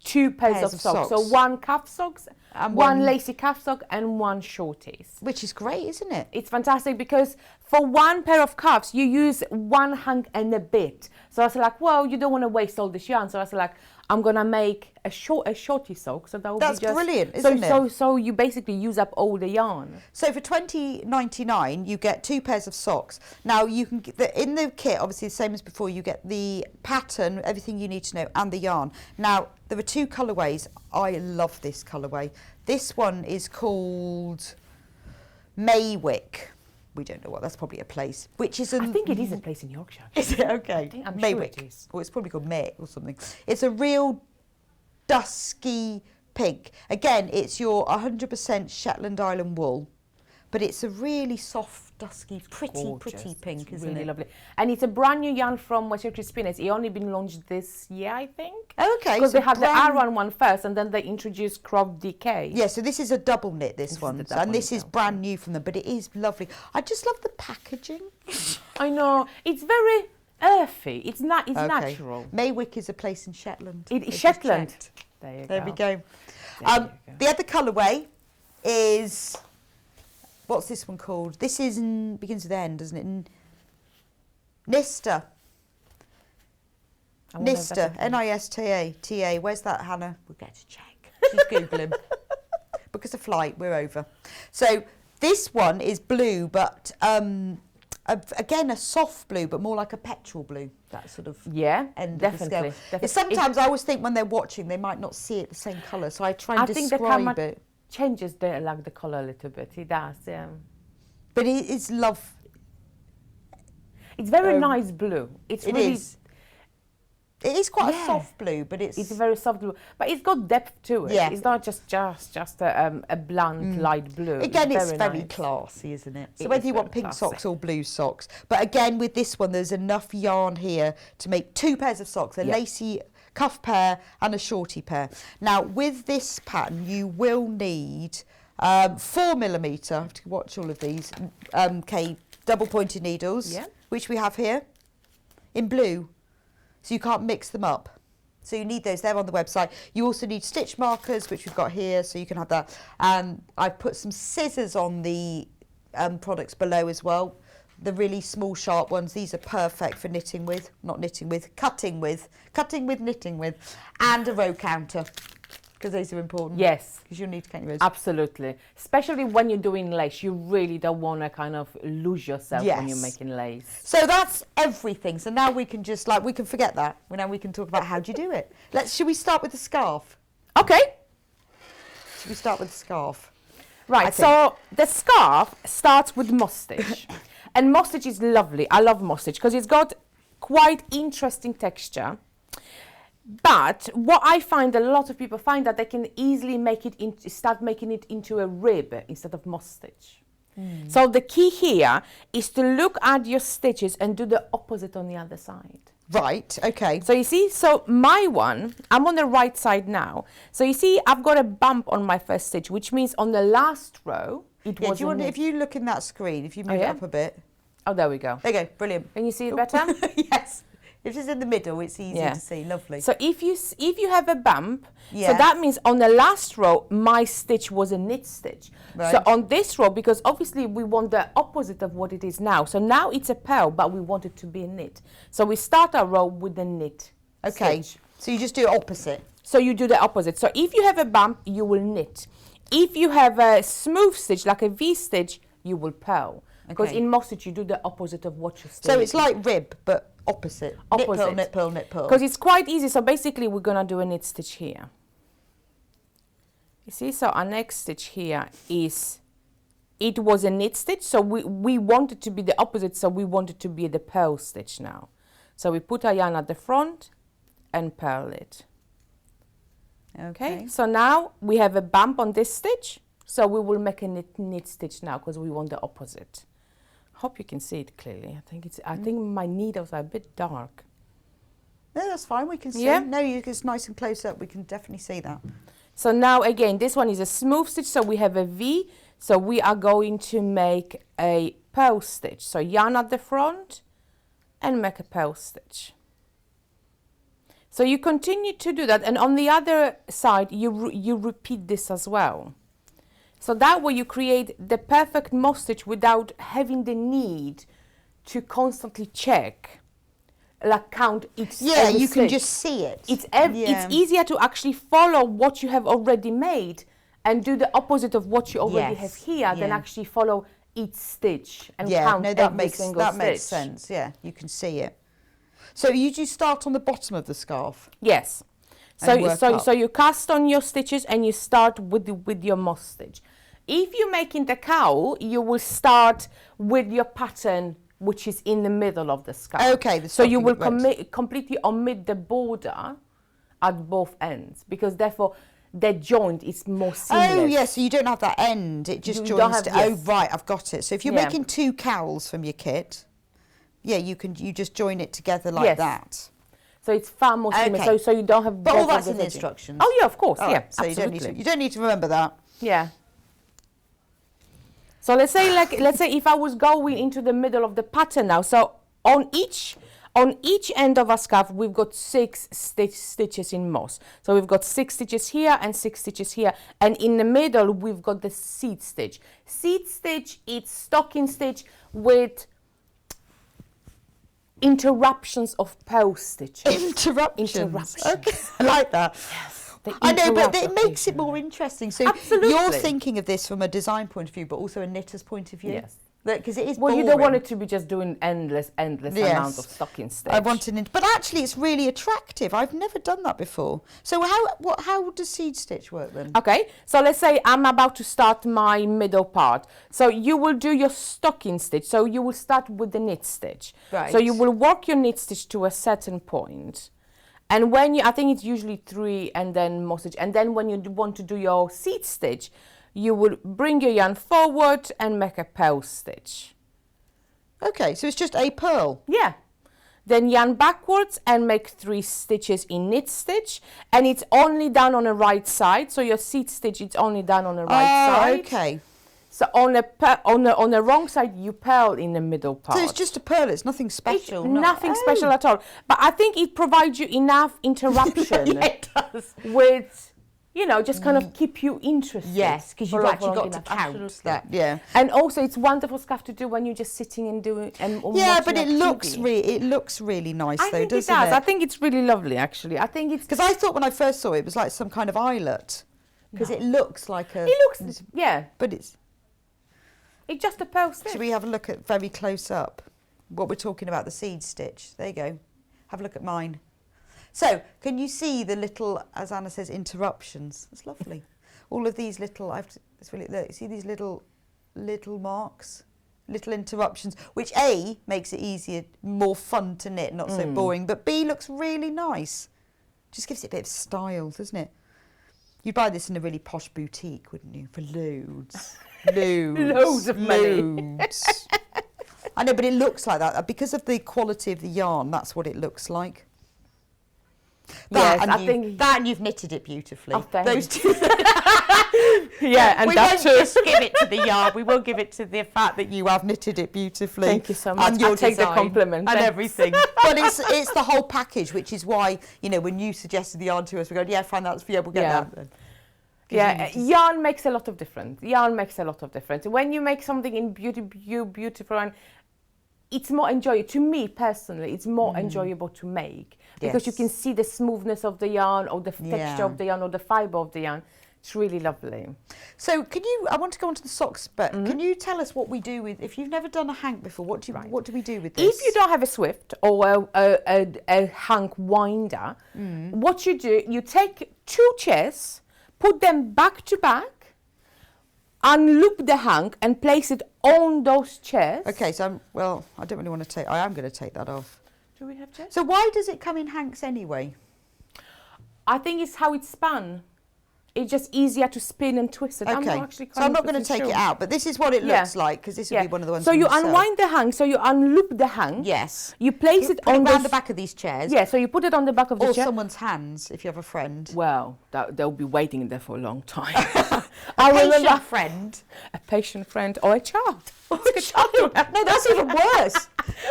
[SPEAKER 2] 2 pairs of socks. So 1 calf socks, and 1 lacy calf sock, and 1 shorties.
[SPEAKER 1] Which is great, isn't it?
[SPEAKER 2] It's fantastic because for 1 pair of cuffs, you use 1 hunk and a bit. So I was like, well, you don't want to waste all this yarn. So I was like, I'm going to make a shorty sock. So that will
[SPEAKER 1] That's
[SPEAKER 2] be just
[SPEAKER 1] brilliant, isn't it?
[SPEAKER 2] So you basically use up all the yarn.
[SPEAKER 1] So for $20.99, you get 2 pairs of socks. Now, you can get in the kit, obviously the same as before, you get the pattern, everything you need to know, and the yarn. Now, there are 2 colourways. I love this colourway. This one is called Maywick. We don't know what, that's probably a place. Which is
[SPEAKER 2] I think it is a place in Yorkshire.
[SPEAKER 1] Is it? Okay.
[SPEAKER 2] I'm
[SPEAKER 1] Maywick.
[SPEAKER 2] sure it is.
[SPEAKER 1] Or it's probably called May or something. It's a real dusky pink. Again, it's your 100% Shetland Island wool, but it's a really soft, dusky, pretty pink, isn't
[SPEAKER 2] really
[SPEAKER 1] it?
[SPEAKER 2] lovely. And it's a brand new yarn from West Yorkshire Spinners. It only been launched this year, I think.
[SPEAKER 1] Okay.
[SPEAKER 2] Because they had the Aran one first, and then they introduced Crop DK.
[SPEAKER 1] Yeah, so this is a double knit, this one. And this is brand new from them, but it is lovely. I just love the packaging.
[SPEAKER 2] I know. It's very earthy. It's natural.
[SPEAKER 1] Maywick is a place in Shetland.
[SPEAKER 2] It is Shetland.
[SPEAKER 1] There we go. The other colourway is, what's this one called? This is begins with N, doesn't it? Nista. Nista. N-I-S-T-A. Where's that, Hannah? We'll get to check. She's Googling. Because of flight, we're over. So this one is blue, but again, a soft blue, but more like a petrol blue. That sort of end of the scale. Sometimes I always think when they're watching, they might not see it the same colour, so I try and describe it. I think the camera
[SPEAKER 2] changes the colour a little bit. It does, yeah.
[SPEAKER 1] But it is love.
[SPEAKER 2] It's very nice blue.
[SPEAKER 1] It is quite a soft blue, but it's
[SPEAKER 2] a very soft blue, but it's got depth to it.
[SPEAKER 1] Yeah.
[SPEAKER 2] It's not just a blunt light blue.
[SPEAKER 1] Again, it's very classy, isn't it? So whether you want pink socks or blue socks, but again with this one, there's enough yarn here to make 2 pairs of socks: a lacy cuff pair and a shorty pair. Now with this pattern, you will need 4mm. I have to watch all of these. Double pointed needles, which we have here in blue. So you can't mix them up. So you need those, they're on the website. You also need stitch markers, which we've got here, so you can have that. I've put some scissors on the products below as well. The really small, sharp ones, these are perfect for knitting with, cutting with, knitting with, and a row counter, because those are important.
[SPEAKER 2] Yes.
[SPEAKER 1] Because you'll need to count your rows.
[SPEAKER 2] Absolutely. Especially when you're doing lace, you really don't want to kind of lose yourself when you're making lace.
[SPEAKER 1] So that's everything. So now we can just we can forget that. Now we can talk about how do you do it. Should we start with the scarf?
[SPEAKER 2] Okay.
[SPEAKER 1] Should we start with the scarf?
[SPEAKER 2] Right, so the scarf starts with moss stitch. And moss stitch is lovely. I love moss stitch because it's got quite interesting texture. But what I find, a lot of people find that they can easily start making it into a rib instead of moss stitch. So the key here is to look at your stitches and do the opposite on the other side.
[SPEAKER 1] Right, okay.
[SPEAKER 2] So you see, my one, I'm on the right side now. So you see, I've got a bump on my first stitch, which means on the last row, it was.
[SPEAKER 1] If you look in that screen, if you move it up a bit.
[SPEAKER 2] Oh, there we go.
[SPEAKER 1] There you go, brilliant.
[SPEAKER 2] Can you see it better?
[SPEAKER 1] Yes. If it's in the middle, it's easier to see. Lovely.
[SPEAKER 2] So if you have a bump,
[SPEAKER 1] Yeah.
[SPEAKER 2] so that means on the last row, my stitch was a knit stitch.
[SPEAKER 1] Right.
[SPEAKER 2] So on this row, because obviously we want the opposite of what it is now. So now it's a purl, but we want it to be a knit. So we start our row with the knit stitch.
[SPEAKER 1] So you just do it opposite.
[SPEAKER 2] So you do the opposite. So if you have a bump, you will knit. If you have a smooth stitch, like a V stitch, you will purl. Because in mock stitch, you do the opposite of what you're stitching.
[SPEAKER 1] So it's like rib, but opposite.
[SPEAKER 2] Opposite.
[SPEAKER 1] Knit, purl, knit, purl, knit, purl.
[SPEAKER 2] Because it's quite easy. So basically, we're going to do a knit stitch here. You see, so our next stitch here is, it was a knit stitch. So we want it to be the opposite. So we want it to be the purl stitch now. So we put our yarn at the front and purl it. Okay, so now we have a bump on this stitch, so we will make a knit stitch now because we want the opposite. Hope you can see it clearly. I think my needles are a bit dark.
[SPEAKER 1] No, that's fine. We can see.
[SPEAKER 2] Yeah?
[SPEAKER 1] No, it's nice and close up. We can definitely see that.
[SPEAKER 2] So now again, this one is a smooth stitch, so we have a V. So we are going to make a purl stitch. So yarn at the front and make a purl stitch. So you continue to do that, and on the other side, you repeat this as well. So that way you create the perfect mock stitch without having the need to constantly check, like count each every
[SPEAKER 1] you can
[SPEAKER 2] stitch.
[SPEAKER 1] just see it.
[SPEAKER 2] It's easier to actually follow what you have already made and do the opposite of what you already have here than actually follow each stitch and count every single stitch.
[SPEAKER 1] That makes sense. Yeah, you can see it. So you do start on the bottom of the scarf?
[SPEAKER 2] Yes. So you cast on your stitches and you start with your moss stitch. If you're making the cowl, you will start with your pattern, which is in the middle of the scarf.
[SPEAKER 1] Okay.
[SPEAKER 2] So you will completely omit the border at both ends, because therefore the joint is more seamless.
[SPEAKER 1] Oh, yes, so you don't have that end. It just joins to... Oh, right, I've got it. So if you're making two cowls from your kit... Yeah, you just join it together like that.
[SPEAKER 2] So it's far more seamless. So you don't have.
[SPEAKER 1] But all that's in the instructions.
[SPEAKER 2] Oh yeah, of course.
[SPEAKER 1] Oh,
[SPEAKER 2] yeah,
[SPEAKER 1] so
[SPEAKER 2] absolutely.
[SPEAKER 1] you don't need to remember that.
[SPEAKER 2] Yeah. So let's say if I was going into the middle of the pattern now. So on each end of our scarf, we've got 6 stitches in moss. So we've got 6 stitches here and 6 stitches here, and in the middle we've got the seed stitch. Seed stitch, it's stocking stitch with interruptions of purl stitches.
[SPEAKER 1] Interruptions. Okay, I like that.
[SPEAKER 2] Yes,
[SPEAKER 1] I know, but it makes it more interesting. So
[SPEAKER 2] absolutely.
[SPEAKER 1] You're thinking of this from a design point of view, but also a knitter's point of view.
[SPEAKER 2] Yes.
[SPEAKER 1] Because it is
[SPEAKER 2] Well,
[SPEAKER 1] boring.
[SPEAKER 2] you don't want it to be just doing endless amount of stocking stitch.
[SPEAKER 1] I want but actually it's really attractive. I've never done that before. So how does seed stitch work then?
[SPEAKER 2] Okay, so let's say I'm about to start my middle part. So you will do your stocking stitch. So you will start with the knit stitch.
[SPEAKER 1] Right.
[SPEAKER 2] So you will work your knit stitch to a certain point. And when I think it's usually 3 and then moss stitch. And then when you want to do your seed stitch, you will bring your yarn forward and make a purl stitch.
[SPEAKER 1] Okay, so it's just a purl.
[SPEAKER 2] Yeah. Then yarn backwards and make 3 stitches in knit stitch, and it's only done on the right side. So your seed stitch, it's only done on the right side.
[SPEAKER 1] Okay.
[SPEAKER 2] So on the wrong side, you purl in the middle part.
[SPEAKER 1] So it's just a purl. It's nothing special.
[SPEAKER 2] It's nothing special at all. But I think it provides you enough interruption.
[SPEAKER 1] Yeah, it does.
[SPEAKER 2] With, just kind of keep you interested.
[SPEAKER 1] Yes, because you've actually got to count that. Yeah.
[SPEAKER 2] And also, it's wonderful stuff to do when you're just sitting and doing.
[SPEAKER 1] Yeah, but it looks really nice though, doesn't it?
[SPEAKER 2] It does. I think it's really lovely, actually. I think it's
[SPEAKER 1] because I thought when I first saw it, it was like some kind of eyelet, because it looks like a.
[SPEAKER 2] It looks, yeah.
[SPEAKER 1] But it's
[SPEAKER 2] just a purl stitch.
[SPEAKER 1] Should we have a look at very close up what we're talking about, the seed stitch? There you go. Have a look at mine. So, can you see the little, as Anna says, interruptions? It's lovely. All of these little, see these little marks, little interruptions, which A, makes it easier, more fun to knit, not so boring, but B, looks really nice. Just gives it a bit of style, doesn't it? You'd buy this in a really posh boutique, wouldn't you? For loads.
[SPEAKER 2] Loads of money.
[SPEAKER 1] I know, but it looks like that. Because of the quality of the yarn, that's what it looks like.
[SPEAKER 2] Yes, I think
[SPEAKER 1] that and you've knitted it beautifully.
[SPEAKER 2] Oh,
[SPEAKER 1] those two.
[SPEAKER 2] Yeah, and
[SPEAKER 1] we
[SPEAKER 2] that
[SPEAKER 1] won't
[SPEAKER 2] too.
[SPEAKER 1] just give it to the yarn. We will give it to the fact that you have knitted it beautifully.
[SPEAKER 2] Thank you so much.
[SPEAKER 1] And your
[SPEAKER 2] I take the
[SPEAKER 1] design
[SPEAKER 2] compliment.
[SPEAKER 1] and
[SPEAKER 2] Thanks.
[SPEAKER 1] everything. But it's the whole package, which is why, you know, when you suggested the yarn to us, we go, yeah, fine, that's for you. We'll get that then.
[SPEAKER 2] Yeah, yarn makes a lot of difference. Yarn makes a lot of difference. When you make something in beautiful, and it's more enjoyable. To me personally, it's more enjoyable to make because you can see the smoothness of the yarn or the texture of the yarn or the fibre of the yarn. It's really lovely.
[SPEAKER 1] So I want to go on to the socks, but can you tell us what we do with, if you've never done a hank before, what do we do with this?
[SPEAKER 2] If you don't have a Swift or a hank winder, what you do, you take 2 chairs, put them back to back, unloop the hank and place it on those chairs.
[SPEAKER 1] Okay, so I don't really want to take, I am going to take that off.
[SPEAKER 2] Do we have chairs?
[SPEAKER 1] So why does it come in hanks anyway?
[SPEAKER 2] I think it's how it's spun. It's just easier to spin and twist it.
[SPEAKER 1] Okay, so I'm not going to take it out, but this is what it looks like, because this will be one of the ones.
[SPEAKER 2] So you unwind the hang, so you unloop the hang.
[SPEAKER 1] Yes.
[SPEAKER 2] You place it on
[SPEAKER 1] around the back of these chairs.
[SPEAKER 2] Yeah, so you put it on the back of the chair.
[SPEAKER 1] Or someone's hands, if you have a friend.
[SPEAKER 2] Well, they'll be waiting there for a long time.
[SPEAKER 1] A patient friend.
[SPEAKER 2] A patient friend or a child.
[SPEAKER 1] A child. No, that's even worse.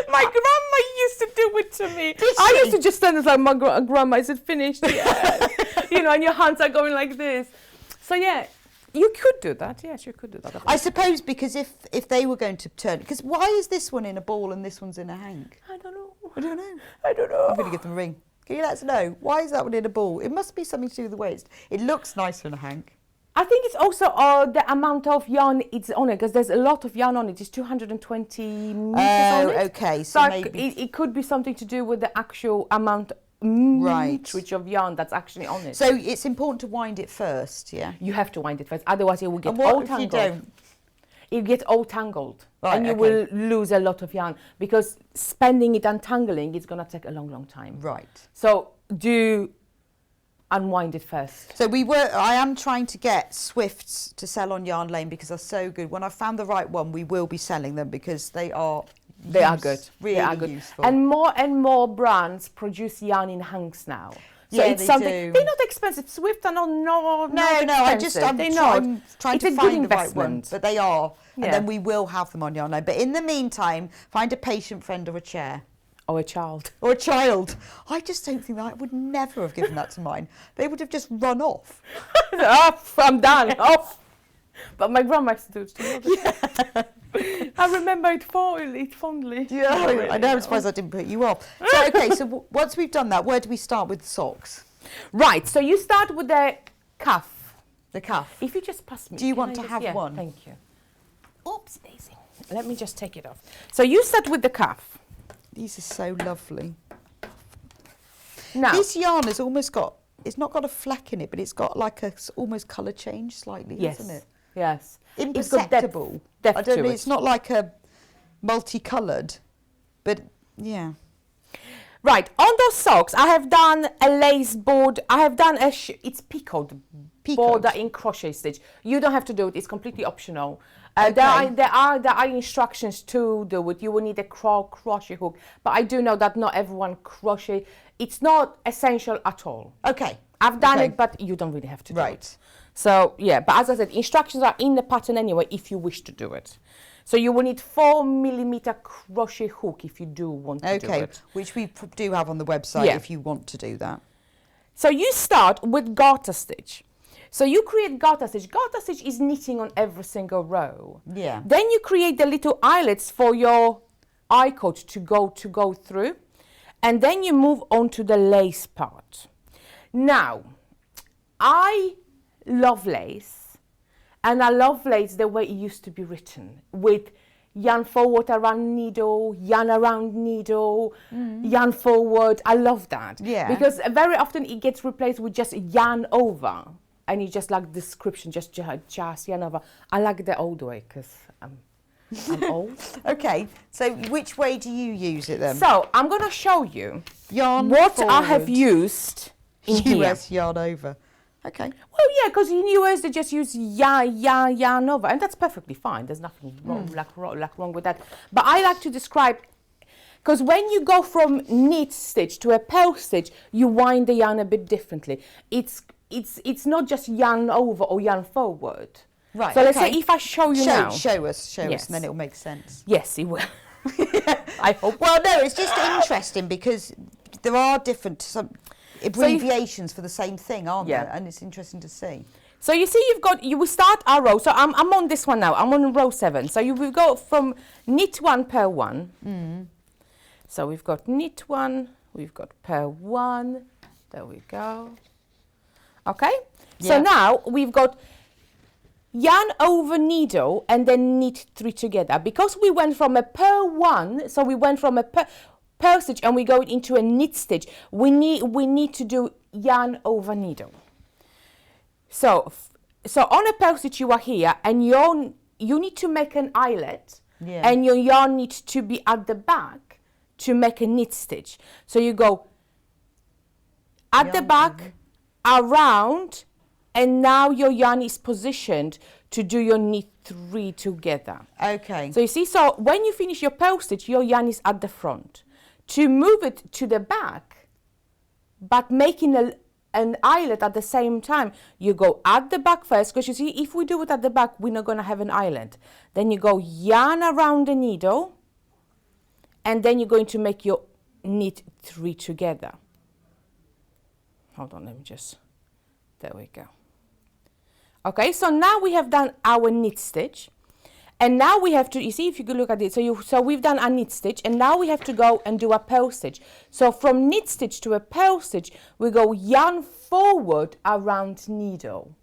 [SPEAKER 2] My grandma used to do it to me. I used to just stand there like, my grandma, is it finished? Yeah. You know, and your hands are going like this. So yeah, you could do that. Yes, you could do that.
[SPEAKER 1] I suppose because if they were going to turn, because why is this one in a ball and this one's in a hank?
[SPEAKER 2] I don't know.
[SPEAKER 1] I don't know.
[SPEAKER 2] I don't know.
[SPEAKER 1] I'm going to give them a ring. Can you let us know? Why is that one in a ball? It must be something to do with the way it looks nicer in a hank.
[SPEAKER 2] I think it's also the amount of yarn it's on it, because there's a lot of yarn on it. It's 220 meters on it.
[SPEAKER 1] Okay. So maybe
[SPEAKER 2] it could be something to do with the actual amount meterage of yarn that's actually on it.
[SPEAKER 1] So it's important to wind it first, yeah?
[SPEAKER 2] You have to wind it first, otherwise it will get
[SPEAKER 1] and what
[SPEAKER 2] all
[SPEAKER 1] if
[SPEAKER 2] tangled.
[SPEAKER 1] You don't?
[SPEAKER 2] It gets all tangled,
[SPEAKER 1] Right,
[SPEAKER 2] and you will lose a lot of yarn, because spending it untangling is going to take a long, long time.
[SPEAKER 1] Right.
[SPEAKER 2] So do unwind it first.
[SPEAKER 1] So I am trying to get Swifts to sell on Yarn Lane because they're so good. When I found the right one, we will be selling them because they are
[SPEAKER 2] good.
[SPEAKER 1] Really
[SPEAKER 2] they are good.
[SPEAKER 1] Useful.
[SPEAKER 2] And more brands produce yarn in hanks now. So
[SPEAKER 1] yeah,
[SPEAKER 2] it's something. They're not expensive. Swift are not expensive.
[SPEAKER 1] I'm trying to find the right one, but they are.
[SPEAKER 2] Yeah.
[SPEAKER 1] And then we will have them on Yarn Lane. But in the meantime, find a patient friend or a chair.
[SPEAKER 2] Or a child.
[SPEAKER 1] Or a child. I just don't think that I would never have given that to mine. They would have just run off.
[SPEAKER 2] Off, I'm done. Off. But my grandma used to do it too. Yeah. I remember it fondly.
[SPEAKER 1] Yeah, I know. I'm surprised I didn't put you off. So, okay, so once we've done that, where do we start with the socks?
[SPEAKER 2] Right, so you start with the cuff.
[SPEAKER 1] The cuff.
[SPEAKER 2] If you just pass me.
[SPEAKER 1] Do you want to have one?
[SPEAKER 2] Thank you. Oops, Daisy. Let me just take it off. So you start with the cuff.
[SPEAKER 1] These are so lovely.
[SPEAKER 2] Now,
[SPEAKER 1] this yarn has almost got, it's not got a fleck in it, but it's got like a almost colour change slightly, hasn't it?
[SPEAKER 2] Yes.
[SPEAKER 1] Imperceptible.
[SPEAKER 2] Depth
[SPEAKER 1] I don't know,
[SPEAKER 2] it.
[SPEAKER 1] it's not like a multicoloured, but yeah.
[SPEAKER 2] Right, on those socks, I have done a lace board. I have done it's picot border in crochet stitch. You don't have to do it, it's completely optional.
[SPEAKER 1] Okay.
[SPEAKER 2] There are instructions to do it. You will need a crochet hook, but I do know that not everyone crochet. It's not essential at all.
[SPEAKER 1] Okay.
[SPEAKER 2] I've done it, but you don't really have to do
[SPEAKER 1] Right.
[SPEAKER 2] it. So yeah, but as I said, instructions are in the pattern anyway if you wish to do it. So you will need 4mm crochet hook if you do want to do it.
[SPEAKER 1] Which we do have on the website if you want to do that.
[SPEAKER 2] So you start with garter stitch. So you create garter stitch. Garter stitch is knitting on every single row.
[SPEAKER 1] Yeah.
[SPEAKER 2] Then you create the little eyelets for your I-coat to go through, and then you move on to the lace part. Now, I love lace, and I love lace the way it used to be written, with yarn forward around needle, yarn around needle, yarn forward. I love that.
[SPEAKER 1] Yeah.
[SPEAKER 2] Because very often it gets replaced with just yarn over. And you just like description, just yarn over. I like the old way because I'm old.
[SPEAKER 1] Okay, so which way do you use it then?
[SPEAKER 2] So I'm going to show you
[SPEAKER 1] Yarn
[SPEAKER 2] what
[SPEAKER 1] forward.
[SPEAKER 2] I have used in here.
[SPEAKER 1] US yarn over. Okay.
[SPEAKER 2] Well, yeah, because in US they just use yarn over, and that's perfectly fine. There's nothing wrong with that. But I like to describe, because when you go from knit stitch to a purl stitch, you wind the yarn a bit differently. It's it's not just yarn over or yarn forward.
[SPEAKER 1] Right.
[SPEAKER 2] So let's say if I show you now.
[SPEAKER 1] Show us,
[SPEAKER 2] Yes.
[SPEAKER 1] and then it'll make sense.
[SPEAKER 2] Yes, it will. I hope.
[SPEAKER 1] Well, no, it's just interesting because there are different abbreviations for the same thing, aren't there? And it's interesting to see.
[SPEAKER 2] So you see, you will start our row. So I'm on this one now. I'm on row 7. So you will go from knit 1 per 1. So we've got knit 1, we've got per 1. There we go. Okay. So now we've got yarn over needle and then knit 3 together. Because we went from a per 1, so we went from a purl stitch and we go into a knit stitch. We need to do yarn over needle. So on a purl stitch you are here, and you need to make an eyelet, and your yarn needs to be at the back to make a knit stitch. So you go at the back, around, and now your yarn is positioned to do your knit 3 together.
[SPEAKER 1] Okay.
[SPEAKER 2] So you see, so when you finish your purl stitch, your yarn is at the front. To move it to the back, but making an eyelet at the same time, you go at the back first, because you see, if we do it at the back, we're not going to have an eyelet. Then you go yarn around the needle, and then you're going to make your knit 3 together. Hold on, let me just, there we go. Okay, so now we have done our knit stitch, and now we have to, you see, if you could look at it, so we've done a knit stitch, and now we have to go and do a purl stitch. So from knit stitch to a purl stitch, we go yarn forward around needle.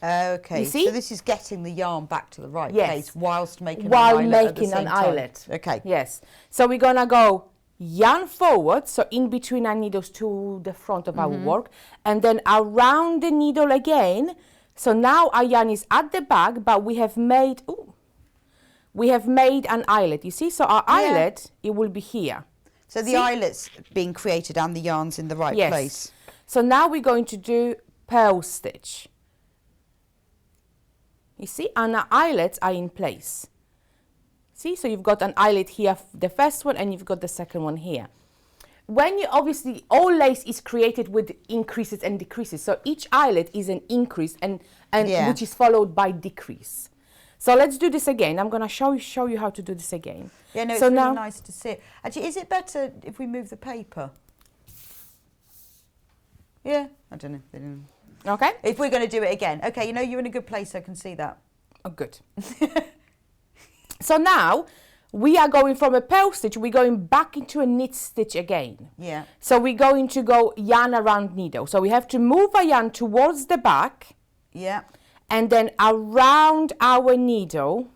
[SPEAKER 1] Okay,
[SPEAKER 2] you see?
[SPEAKER 1] So this is getting the yarn back to the right place whilst making an eyelet. Okay.
[SPEAKER 2] Yes. So we're gonna go yarn forward, so in between our needles to the front of our work, and then around the needle again. So now our yarn is at the back, but we have made an eyelet. You see, so our eyelet, it will be here.
[SPEAKER 1] So the eyelet's being created and the yarn's in the right place.
[SPEAKER 2] So now we're going to do purl stitch. You see, and our eyelets are in place. See, so you've got an eyelet here, the first one, and you've got the second one here. When you obviously, all lace is created with increases and decreases. So each eyelet is an increase and which is followed by decrease. So let's do this again. I'm going to show you how to do this again.
[SPEAKER 1] Yeah, no,
[SPEAKER 2] so
[SPEAKER 1] it's
[SPEAKER 2] now,
[SPEAKER 1] really nice to see it. Actually, is it better if we move the paper? Yeah, I don't know.
[SPEAKER 2] Okay.
[SPEAKER 1] If we're going to do it again. Okay, you know, you're in a good place, so I can see that.
[SPEAKER 2] Oh, good. So now we are going from a purl stitch, we're going back into a knit stitch again.
[SPEAKER 1] Yeah.
[SPEAKER 2] So we're going to go yarn around needle. So we have to move our yarn towards the back.
[SPEAKER 1] Yeah.
[SPEAKER 2] And then around our needle,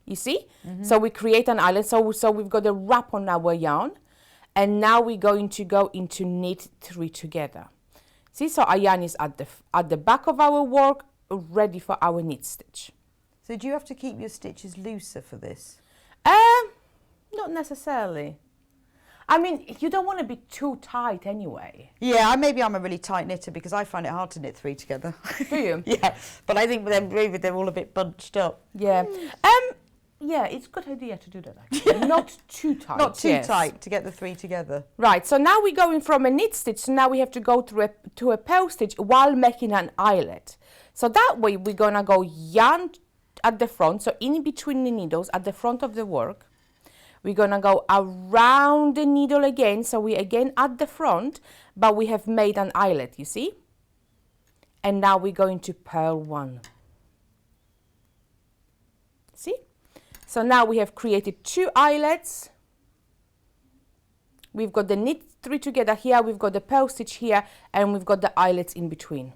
[SPEAKER 2] you see? So we create an eyelet. So we've got a wrap on our yarn. And now we're going to go into knit 3 together. See, so our yarn is at the back of our work, ready for our knit stitch.
[SPEAKER 1] So do you have to keep your stitches looser for this?
[SPEAKER 2] Not necessarily. I mean, you don't want to be too tight anyway.
[SPEAKER 1] Yeah, maybe I'm a really tight knitter because I find it hard to knit 3 together.
[SPEAKER 2] Do you?
[SPEAKER 1] Yeah, but I think they're all a bit bunched up.
[SPEAKER 2] Yeah. Yeah, it's a good idea to do that actually. Not too tight.
[SPEAKER 1] Not too tight to get the 3 together.
[SPEAKER 2] Right, so now we're going from a knit stitch, so now we have to go to a purl stitch while making an eyelet. So that way we're going to go yarn at the front, so in between the needles at the front of the work. We're going to go around the needle again, so we again at the front, but we have made an eyelet, you see? And now we're going to purl 1. See? So now we have created 2 eyelets. We've got the knit 3 together here, we've got the purl stitch here, and we've got the eyelets in between.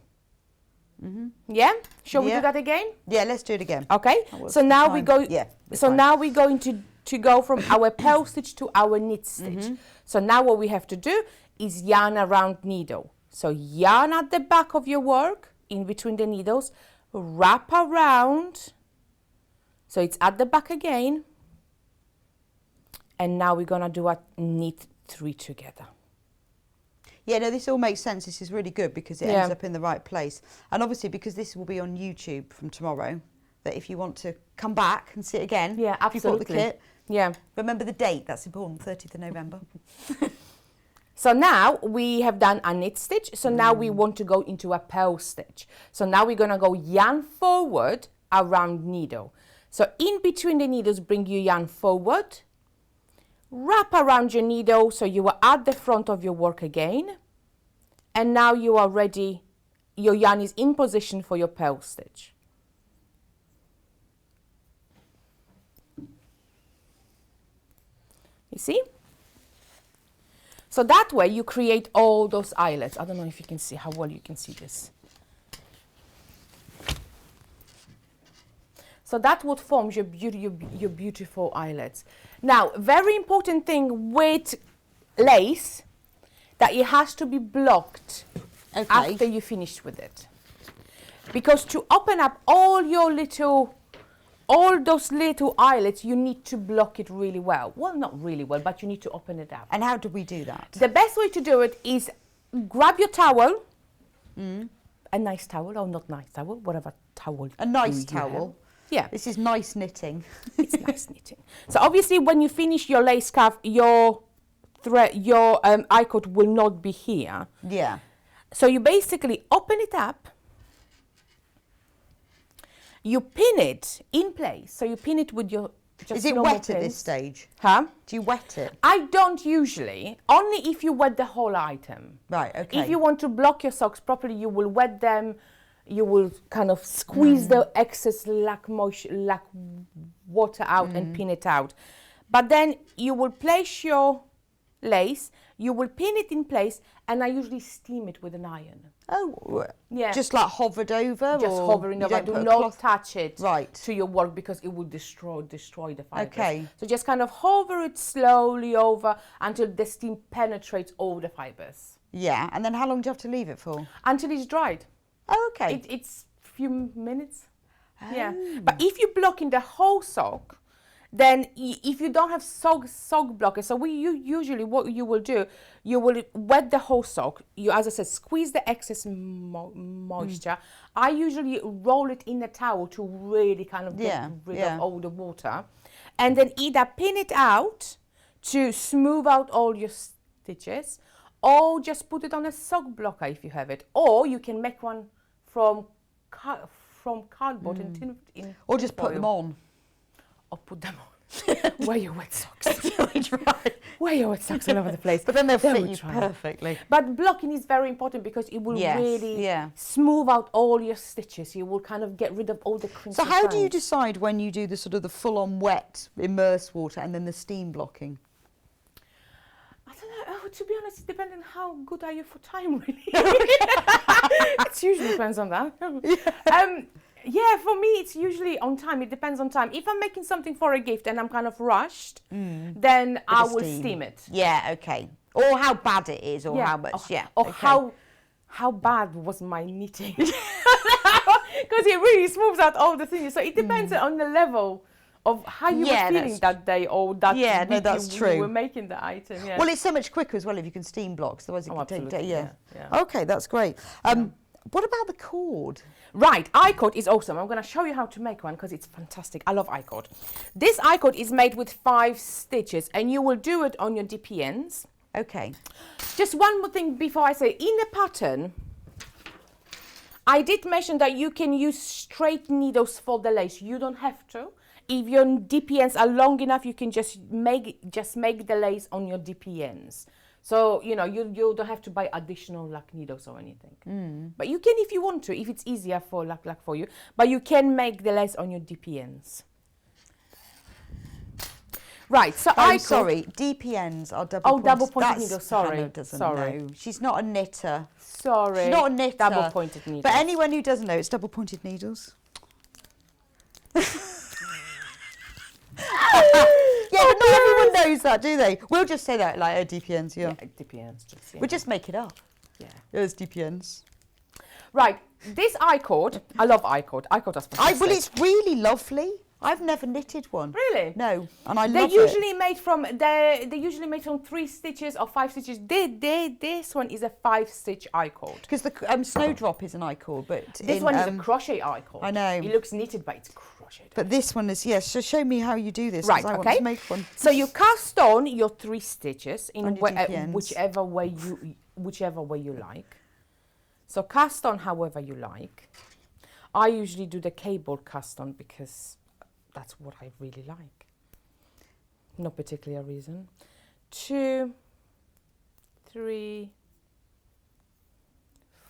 [SPEAKER 2] Yeah? Shall we do that again?
[SPEAKER 1] Yeah, let's do it again.
[SPEAKER 2] Okay. So now we go.
[SPEAKER 1] Yeah.
[SPEAKER 2] So now we're going to go from our purl stitch to our knit stitch. So now what we have to do is yarn around needle. So yarn at the back of your work, in between the needles, wrap around. So it's at the back again. And now we're gonna do a knit 3 together.
[SPEAKER 1] Yeah, no, this all makes sense. This is really good because it ends up in the right place. And obviously because this will be on YouTube from tomorrow, that if you want to come back and see it again,
[SPEAKER 2] yeah, absolutely.
[SPEAKER 1] if you bought the kit,
[SPEAKER 2] yeah,
[SPEAKER 1] remember the date, that's important, 30th of November.
[SPEAKER 2] So now we have done a knit stitch. So now we want to go into a purl stitch. So now we're going to go yarn forward around needle. So in between the needles, bring your yarn forward, wrap around your needle so you are at the front of your work again. And now you are ready. Your yarn is in position for your purl stitch. You see? So that way you create all those eyelets. I don't know if you can see how well you can see this. So that's what forms your beautiful eyelets. Now, very important thing with lace, that it has to be blocked after you finish with it. Because to open up all those little eyelets, you need to block it really well. Well, not really well, but you need to open it up.
[SPEAKER 1] And how do we do that?
[SPEAKER 2] The best way to do it is grab your towel, a nice towel, or not nice towel, whatever towel.
[SPEAKER 1] A nice towel.
[SPEAKER 2] Yeah.
[SPEAKER 1] This is nice knitting.
[SPEAKER 2] It's nice knitting. So obviously when you finish your lace scarf, your I-cord will not be here.
[SPEAKER 1] Yeah.
[SPEAKER 2] So you basically open it up, you pin it in place. So you pin it with your just
[SPEAKER 1] Is it
[SPEAKER 2] normal
[SPEAKER 1] wet at
[SPEAKER 2] pins.
[SPEAKER 1] this stage?
[SPEAKER 2] Huh?
[SPEAKER 1] Do you wet it?
[SPEAKER 2] I don't usually, only if you wet the whole item.
[SPEAKER 1] Right, okay.
[SPEAKER 2] If you want to block your socks properly, you will wet them, you will kind of squeeze the excess water out and pin it out. But then you will place your lace, you will pin it in place, and I usually steam it with an iron.
[SPEAKER 1] Oh,
[SPEAKER 2] Yeah.
[SPEAKER 1] just like hovered over?
[SPEAKER 2] Just
[SPEAKER 1] or
[SPEAKER 2] hovering
[SPEAKER 1] you
[SPEAKER 2] over.
[SPEAKER 1] don't
[SPEAKER 2] Do
[SPEAKER 1] put a
[SPEAKER 2] not
[SPEAKER 1] cloth-
[SPEAKER 2] touch it
[SPEAKER 1] Right.
[SPEAKER 2] to your work because it will destroy the fibers.
[SPEAKER 1] Okay.
[SPEAKER 2] So just kind of hover it slowly over until the steam penetrates all the fibers.
[SPEAKER 1] Yeah, and then how long do you have to leave it for?
[SPEAKER 2] Until it's dried.
[SPEAKER 1] Oh, okay.
[SPEAKER 2] It's a few minutes. Yeah. But if you block in the whole sock, then if you don't have sock blockers, so usually what you will do, you will wet the whole sock. You, as I said, squeeze the excess moisture. I usually roll it in a towel to really kind of get rid of all the water. And then either pin it out to smooth out all your stitches, or just put it on a sock blocker if you have it. Or you can make one from cardboard and tin in
[SPEAKER 1] Or just put them on.
[SPEAKER 2] Or put them on. Wear your wet socks. Wear your wet socks all over the place.
[SPEAKER 1] But then they'll fit
[SPEAKER 2] will
[SPEAKER 1] you
[SPEAKER 2] try.
[SPEAKER 1] perfectly.
[SPEAKER 2] But blocking is very important because it will really smooth out all your stitches. You will kind of get rid of all the crinkles.
[SPEAKER 1] So how do you decide when you do the sort of the full-on wet, immersed water and then the steam blocking?
[SPEAKER 2] I don't know. Oh, to be honest, it depends on how good are you for time, really. It usually depends on that. Yeah, for me, it's usually on time. It depends on time. If I'm making something for a gift and I'm kind of rushed, then I will steam it.
[SPEAKER 1] Yeah, okay. Or how bad it is, or how much,
[SPEAKER 2] Or how bad was my knitting. Because it really smooths out all the things. So it depends on the level of how you were feeling that day or that week
[SPEAKER 1] that's
[SPEAKER 2] you
[SPEAKER 1] true.
[SPEAKER 2] were making the item. Yeah.
[SPEAKER 1] Well, it's so much quicker as well if you can steam blocks. Otherwise, it can take
[SPEAKER 2] absolutely,
[SPEAKER 1] yeah.
[SPEAKER 2] yeah.
[SPEAKER 1] Okay, that's great. What about the cord?
[SPEAKER 2] Right, I-cord is awesome. I'm going to show you how to make one because it's fantastic. I love I-cord. This I-cord is made with 5 stitches and you will do it on your DPNs.
[SPEAKER 1] Okay.
[SPEAKER 2] Just one more thing before I say, in the pattern, I did mention that you can use straight needles for the lace. You don't have to. If your DPNs are long enough, you can just make the lace on your DPNs. So, you know, you don't have to buy additional needles or anything. But you can if you want to, if it's easier for for you. But you can make the lace on your DPNs. Right, so
[SPEAKER 1] sorry, DPNs are double-pointed.
[SPEAKER 2] double-pointed needles, sorry.
[SPEAKER 1] Hannah doesn't
[SPEAKER 2] Sorry.
[SPEAKER 1] know. She's not a knitter.
[SPEAKER 2] Sorry.
[SPEAKER 1] She's not a knitter.
[SPEAKER 2] Double-pointed needles.
[SPEAKER 1] But anyone who doesn't know, it's double-pointed needles. Yeah, but not everyone knows that, do they? We'll just say that, like, DPNs,
[SPEAKER 2] Yeah, DPNs.
[SPEAKER 1] We'll just make it up.
[SPEAKER 2] Yeah.
[SPEAKER 1] There's DPNs.
[SPEAKER 2] Right, this I-cord, I love I-cord. I-cord is fantastic.
[SPEAKER 1] Well, it's really lovely. I've never knitted one.
[SPEAKER 2] Really?
[SPEAKER 1] No, and I
[SPEAKER 2] They're
[SPEAKER 1] love
[SPEAKER 2] usually
[SPEAKER 1] it.
[SPEAKER 2] made from they're usually made from 3 stitches or 5 stitches. This one is a 5-stitch I-cord.
[SPEAKER 1] Because the Snowdrop is an I-cord, but
[SPEAKER 2] This one is a crochet I-cord.
[SPEAKER 1] I know.
[SPEAKER 2] It looks knitted, but it's crocheted.
[SPEAKER 1] But this one is, yes. So show me how you do this. 'Cause
[SPEAKER 2] Right,
[SPEAKER 1] I
[SPEAKER 2] okay.
[SPEAKER 1] want to make one.
[SPEAKER 2] So you cast on your 3 stitches in
[SPEAKER 1] On your DPNs.
[SPEAKER 2] whichever way you like. So cast on however you like. I usually do the cable cast on because that's what I really like. No particular reason. 2, 3,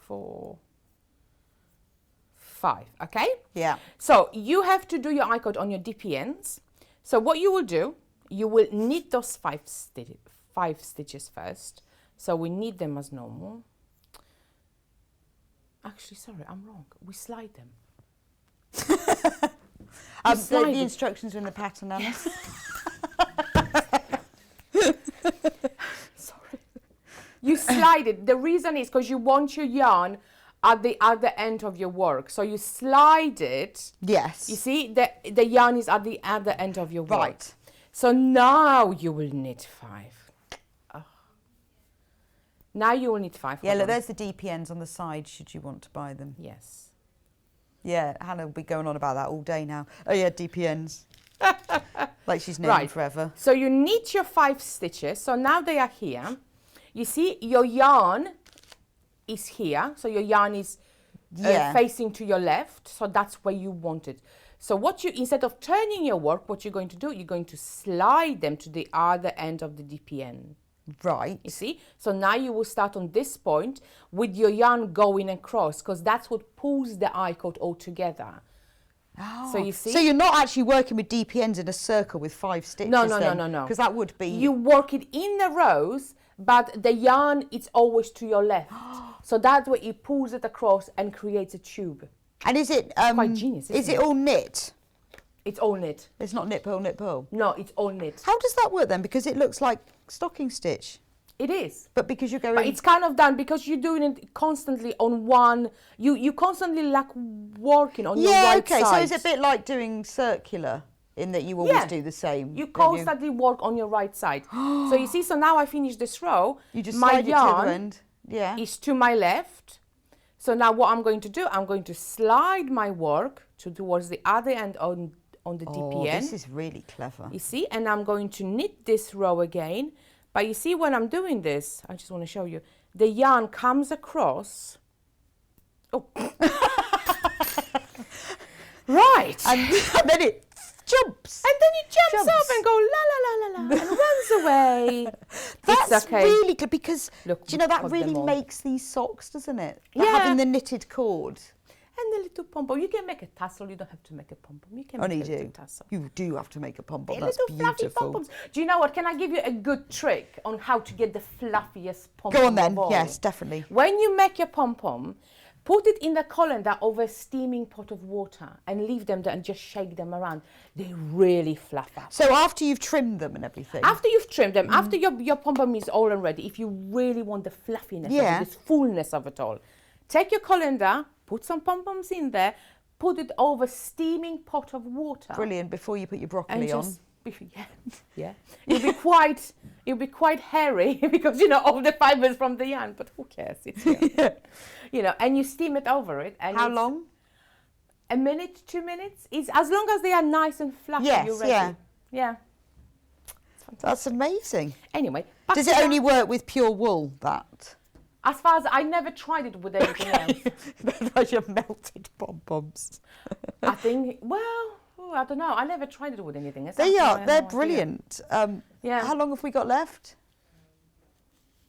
[SPEAKER 2] 4, 5. Okay?
[SPEAKER 1] Yeah.
[SPEAKER 2] So you have to do your I-cord on your DPNs. So what you will do, you will knit those 5 stitches first. So we knit them as normal. Actually, sorry, I'm wrong. We slide them.
[SPEAKER 1] The instructions are in the pattern, Anna.
[SPEAKER 2] Sorry. You slide it. The reason is because you want your yarn at the other end of your work. So you slide it.
[SPEAKER 1] Yes.
[SPEAKER 2] You see, the yarn is at the other end of your work.
[SPEAKER 1] Right.
[SPEAKER 2] So now you will knit 5. Oh. Now you will knit 5.
[SPEAKER 1] Yeah,
[SPEAKER 2] Hold
[SPEAKER 1] look,
[SPEAKER 2] on.
[SPEAKER 1] there's the DPNs on the side should you want to buy them.
[SPEAKER 2] Yes.
[SPEAKER 1] Yeah, Hannah will be going on about that all day now. Oh yeah, DPNs. Like she's knitting
[SPEAKER 2] Right.
[SPEAKER 1] forever.
[SPEAKER 2] So you knit your 5 stitches. So now they are here. You see, your yarn is here. So your yarn is facing to your left. So that's where you want it. So instead of turning your work, what you're going to do, you're going to slide them to the other end of the DPN.
[SPEAKER 1] Right.
[SPEAKER 2] You see? So now you will start on this point with your yarn going across because that's what pulls the I-cord all together.
[SPEAKER 1] Oh.
[SPEAKER 2] So you see?
[SPEAKER 1] So you're not actually working with DPNs in a circle with 5 stitches.
[SPEAKER 2] No.
[SPEAKER 1] Because that would be.
[SPEAKER 2] You work it in the rows, but the yarn is always to your left. So that way it pulls it across and creates a tube.
[SPEAKER 1] And is it
[SPEAKER 2] quite genius,
[SPEAKER 1] is
[SPEAKER 2] isn't
[SPEAKER 1] it all knit?
[SPEAKER 2] It's all knit.
[SPEAKER 1] It's not knit purl, knit purl.
[SPEAKER 2] No, it's all knit.
[SPEAKER 1] How does that work then? Because it looks like stocking stitch.
[SPEAKER 2] It is.
[SPEAKER 1] But because you're going.
[SPEAKER 2] But it's kind of done because you're doing it constantly on one. You constantly like working on your right side.
[SPEAKER 1] So it's a bit like doing circular in that you always do the same.
[SPEAKER 2] You constantly work on your right side. So you see, so now I finish this row.
[SPEAKER 1] You just
[SPEAKER 2] my
[SPEAKER 1] slide it to the
[SPEAKER 2] yarn
[SPEAKER 1] end. Yeah.
[SPEAKER 2] is to my left. So now what I'm going to do, I'm going to slide my work towards the other end on the DPN.
[SPEAKER 1] This is really clever.
[SPEAKER 2] You see, and I'm going to knit this row again. But you see, when I'm doing this, I just want to show you, the yarn comes across. Oh. Right.
[SPEAKER 1] And then it jumps.
[SPEAKER 2] And then it jumps up and goes la la la la la and runs away.
[SPEAKER 1] That's
[SPEAKER 2] it's okay.
[SPEAKER 1] really good because
[SPEAKER 2] Look,
[SPEAKER 1] do you know that
[SPEAKER 2] put
[SPEAKER 1] really
[SPEAKER 2] them on.
[SPEAKER 1] makes these socks, doesn't it?
[SPEAKER 2] Yeah.
[SPEAKER 1] Having the knitted cord.
[SPEAKER 2] And the little pom-pom. You can make a tassel. You don't have to make a pom-pom. You can
[SPEAKER 1] Only
[SPEAKER 2] make a little
[SPEAKER 1] do.
[SPEAKER 2] tassel.
[SPEAKER 1] You do have to make a pom-pom.
[SPEAKER 2] A
[SPEAKER 1] That's
[SPEAKER 2] little fluffy
[SPEAKER 1] beautiful.
[SPEAKER 2] pom-poms. Do you know what? Can I give you a good trick on how to get the fluffiest pom-pom?
[SPEAKER 1] Go on then.
[SPEAKER 2] of all?
[SPEAKER 1] Yes, definitely.
[SPEAKER 2] When you make your pom-pom, put it in the colander over a steaming pot of water and leave them there and just shake them around. They really fluff up.
[SPEAKER 1] So after you've trimmed them and everything.
[SPEAKER 2] After you've trimmed them, after your pom-pom is all and ready, if you really want the fluffiness of it, this fullness of it all, take your colander, put some pom-poms in there, put it over steaming pot of water.
[SPEAKER 1] Brilliant. Before you put your broccoli
[SPEAKER 2] And
[SPEAKER 1] on.
[SPEAKER 2] just, yeah. It'll be quite hairy because all the fibers from the yarn, but who cares? It's here. And you steam it over it. And
[SPEAKER 1] How long?
[SPEAKER 2] A minute, 2 minutes. It's as long as they are nice and fluffy.
[SPEAKER 1] Yes,
[SPEAKER 2] you're ready. Yeah.
[SPEAKER 1] That's amazing.
[SPEAKER 2] Anyway,
[SPEAKER 1] Does it only work with pure wool? That.
[SPEAKER 2] As far as I never tried it with anything else.
[SPEAKER 1] Those are melted pom-poms.
[SPEAKER 2] I think. Well, I don't know. I never tried it with anything else.
[SPEAKER 1] They are.
[SPEAKER 2] I have
[SPEAKER 1] They're
[SPEAKER 2] no idea.
[SPEAKER 1] brilliant.
[SPEAKER 2] Yeah.
[SPEAKER 1] How long have we got left?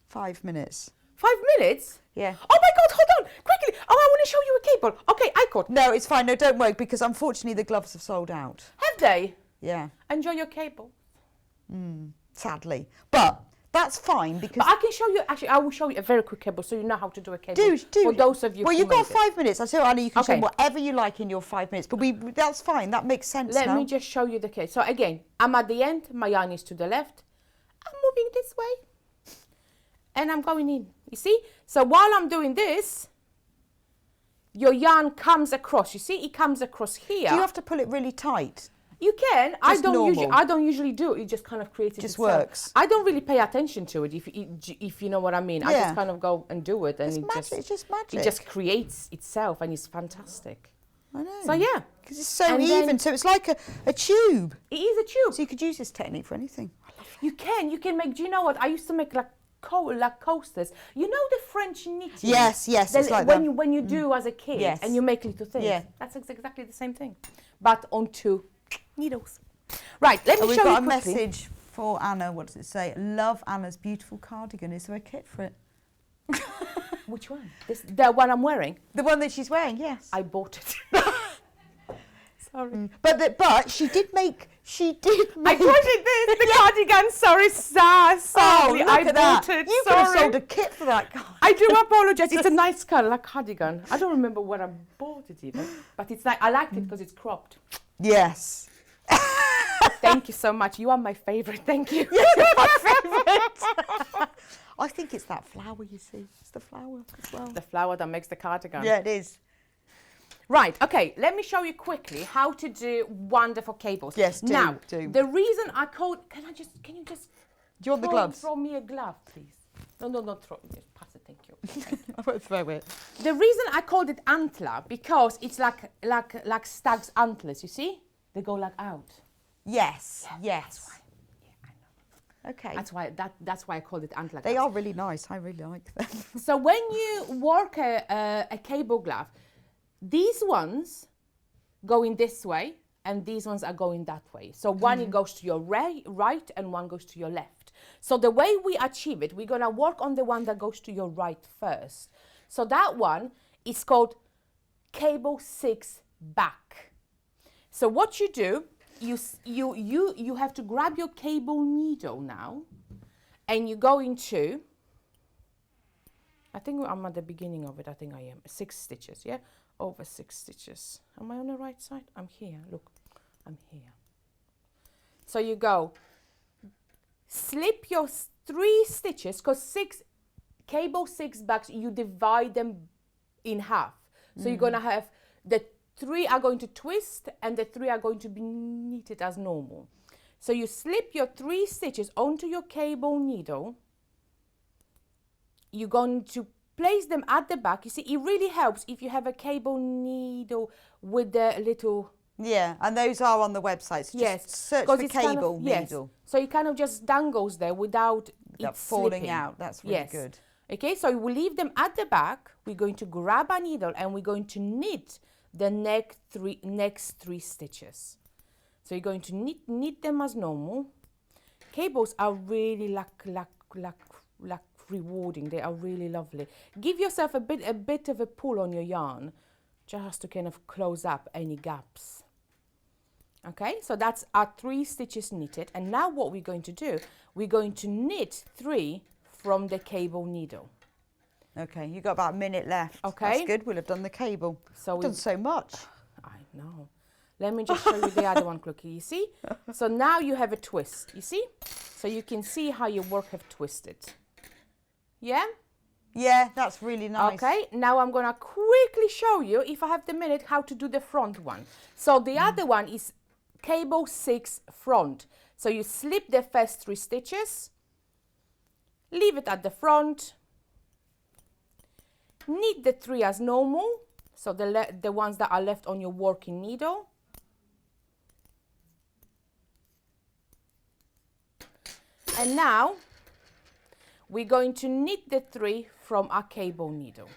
[SPEAKER 1] 5 minutes.
[SPEAKER 2] 5 minutes?
[SPEAKER 1] Yeah.
[SPEAKER 2] Oh my God, hold on, quickly. Oh, I want to show you a cable. Okay, I got.
[SPEAKER 1] No, it's fine. No, don't worry because unfortunately the gloves have sold out.
[SPEAKER 2] Have they?
[SPEAKER 1] Yeah.
[SPEAKER 2] Enjoy your cable.
[SPEAKER 1] Sadly. But that's fine because...
[SPEAKER 2] But I can show you, actually, I will show you a very quick cable so you know how to do a cable.
[SPEAKER 1] Do.
[SPEAKER 2] For those of you
[SPEAKER 1] Well,
[SPEAKER 2] who
[SPEAKER 1] you've got
[SPEAKER 2] made it.
[SPEAKER 1] 5 minutes. I tell you, Anna, you can show
[SPEAKER 2] Okay.
[SPEAKER 1] whatever you like in your 5 minutes. But that's fine. That makes sense
[SPEAKER 2] Let
[SPEAKER 1] now.
[SPEAKER 2] me just show you the cable. So again, I'm at the end, my yarn is to the left. I'm moving this way. And I'm going in. You see? So while I'm doing this, your yarn comes across. You see, it comes across here.
[SPEAKER 1] Do you have to pull it really tight?
[SPEAKER 2] You can.
[SPEAKER 1] Just normal.
[SPEAKER 2] I don't usually do it. It just kind of creates it
[SPEAKER 1] Just
[SPEAKER 2] itself.
[SPEAKER 1] works.
[SPEAKER 2] I don't really pay attention to it, if you know what I mean. I
[SPEAKER 1] Yeah.
[SPEAKER 2] just kind of go and do it, and
[SPEAKER 1] It's just magic.
[SPEAKER 2] it just creates itself, and it's fantastic.
[SPEAKER 1] I know.
[SPEAKER 2] So yeah,
[SPEAKER 1] Because it's so
[SPEAKER 2] And
[SPEAKER 1] even,
[SPEAKER 2] then-
[SPEAKER 1] so it's like a tube.
[SPEAKER 2] it is a tube.
[SPEAKER 1] So you could use this technique for anything.
[SPEAKER 2] You can make. Do you know what? I used to make like coasters. You know the French knitting.
[SPEAKER 1] Yes, it's like
[SPEAKER 2] when
[SPEAKER 1] that.
[SPEAKER 2] you do as a kid,
[SPEAKER 1] Yes.
[SPEAKER 2] and you make little things.
[SPEAKER 1] Yeah.
[SPEAKER 2] That's exactly the same thing, but on 2 needles. Right. Let me
[SPEAKER 1] We've
[SPEAKER 2] show
[SPEAKER 1] got a
[SPEAKER 2] you quickly.
[SPEAKER 1] message for Anna. What does it say? Love Anna's beautiful cardigan. Is there a kit for it?
[SPEAKER 2] Which one? The one I'm wearing.
[SPEAKER 1] The one that she's wearing, yes.
[SPEAKER 2] I bought it. Sorry.
[SPEAKER 1] But she did make.
[SPEAKER 2] I bought it the cardigan. Sorry, sadly,
[SPEAKER 1] look
[SPEAKER 2] I
[SPEAKER 1] at
[SPEAKER 2] bought
[SPEAKER 1] that.
[SPEAKER 2] it.
[SPEAKER 1] You could have
[SPEAKER 2] sorry.
[SPEAKER 1] sold a kit for that.
[SPEAKER 2] I do apologize. It's a nice colour, like cardigan. I don't remember where I bought it even, but it's like I liked it because it's cropped.
[SPEAKER 1] Yes.
[SPEAKER 2] Thank you so much. You are my favourite. Thank you.
[SPEAKER 1] My favourite. I think it's that flower, you see. It's the flower as well.
[SPEAKER 2] The flower that makes the cardigan.
[SPEAKER 1] Yeah, it is.
[SPEAKER 2] Right, okay, let me show you quickly how to do wonderful cables.
[SPEAKER 1] Yes, do,
[SPEAKER 2] Now,
[SPEAKER 1] do.
[SPEAKER 2] the reason I called, can you just
[SPEAKER 1] Do you want the gloves?
[SPEAKER 2] throw me a glove, please? No, not throw, just pass it, thank you.
[SPEAKER 1] I won't throw it.
[SPEAKER 2] The reason I called it antler, because it's like stag's antlers, you see? They go like out.
[SPEAKER 1] Yes,
[SPEAKER 2] That's
[SPEAKER 1] yes.
[SPEAKER 2] why. Yeah, I know.
[SPEAKER 1] Okay.
[SPEAKER 2] That's why I called it antler.
[SPEAKER 1] They
[SPEAKER 2] gloves.
[SPEAKER 1] are really nice. I really like them.
[SPEAKER 2] So when you work a cable glove, these ones go in this way and these ones are going that way. So one it goes to your right and one goes to your left. So the way we achieve it, we're gonna work on the one that goes to your right first. So that one is called cable 6 back. So what you do, you have to grab your cable needle now and you go into, I think I'm at the beginning of it, I think I am, 6 stitches, yeah? Over 6 stitches. Am I on the right side? I'm here, look, I'm here. So you go, slip your 3 stitches, because cable 6 backs, you divide them in half. So you're gonna have, the 3 are going to twist and the 3 are going to be knitted as normal. So you slip your 3 stitches onto your cable needle. You're going to place them at the back. You see, it really helps if you have a cable needle with the little...
[SPEAKER 1] Yeah, and those are on the website. So just search
[SPEAKER 2] 'cause
[SPEAKER 1] for
[SPEAKER 2] it's kind of-
[SPEAKER 1] cable needle.
[SPEAKER 2] So it kind of just dangles there without it
[SPEAKER 1] falling
[SPEAKER 2] slipping.
[SPEAKER 1] out. That's really
[SPEAKER 2] Yes.
[SPEAKER 1] good.
[SPEAKER 2] Okay, so we leave them at the back. We're going to grab a needle and we're going to knit the next 3 stitches. So you're going to knit them as normal. Cables are really like rewarding. They are really lovely. Give yourself a bit of a pull on your yarn, just to kind of close up any gaps. Okay, so that's our 3 stitches knitted. And now what we're going to do, we're going to knit 3 from the cable needle.
[SPEAKER 1] Okay, you've got about a minute left.
[SPEAKER 2] Okay.
[SPEAKER 1] That's good. We'll have done the cable.
[SPEAKER 2] So
[SPEAKER 1] We've done so much.
[SPEAKER 2] I know. Let me just show you the other one quickly. You see? So now you have a twist. You see? So you can see how your work have twisted. Yeah?
[SPEAKER 1] Yeah, that's really nice.
[SPEAKER 2] Okay, now I'm gonna quickly show you, if I have the minute, how to do the front one. So the other one is cable 6 front. So you slip the first 3 stitches, leave it at the front, knit the 3 as normal, so the ones that are left on your working needle. And now we're going to knit the 3 from our cable needle.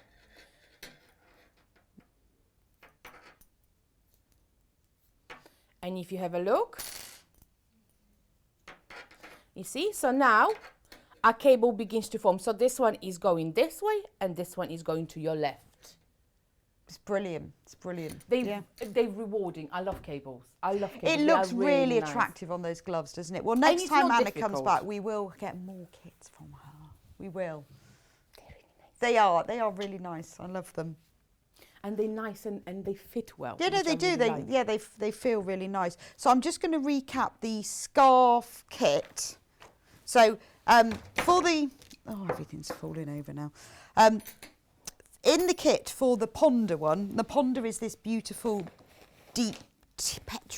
[SPEAKER 2] And if you have a look, you see, so now our cable begins to form. So this one is going this way and this one is going to your left.
[SPEAKER 1] It's brilliant. It's brilliant.
[SPEAKER 2] They're rewarding. I love cables. I love cables.
[SPEAKER 1] It
[SPEAKER 2] They
[SPEAKER 1] looks
[SPEAKER 2] are
[SPEAKER 1] really
[SPEAKER 2] nice.
[SPEAKER 1] attractive on those gloves, doesn't it? Well, next
[SPEAKER 2] it's
[SPEAKER 1] time
[SPEAKER 2] not
[SPEAKER 1] Anna comes
[SPEAKER 2] difficult.
[SPEAKER 1] back, we will get more kits from her. We will.
[SPEAKER 2] They're really nice.
[SPEAKER 1] They are really nice. I love them.
[SPEAKER 2] And they're nice and they fit well.
[SPEAKER 1] Yeah, no,
[SPEAKER 2] which
[SPEAKER 1] they
[SPEAKER 2] I
[SPEAKER 1] do.
[SPEAKER 2] really like.
[SPEAKER 1] They feel really nice. So I'm just going to recap the scarf kit. So everything's falling over now. In the kit for the ponder one, the ponder is this beautiful deep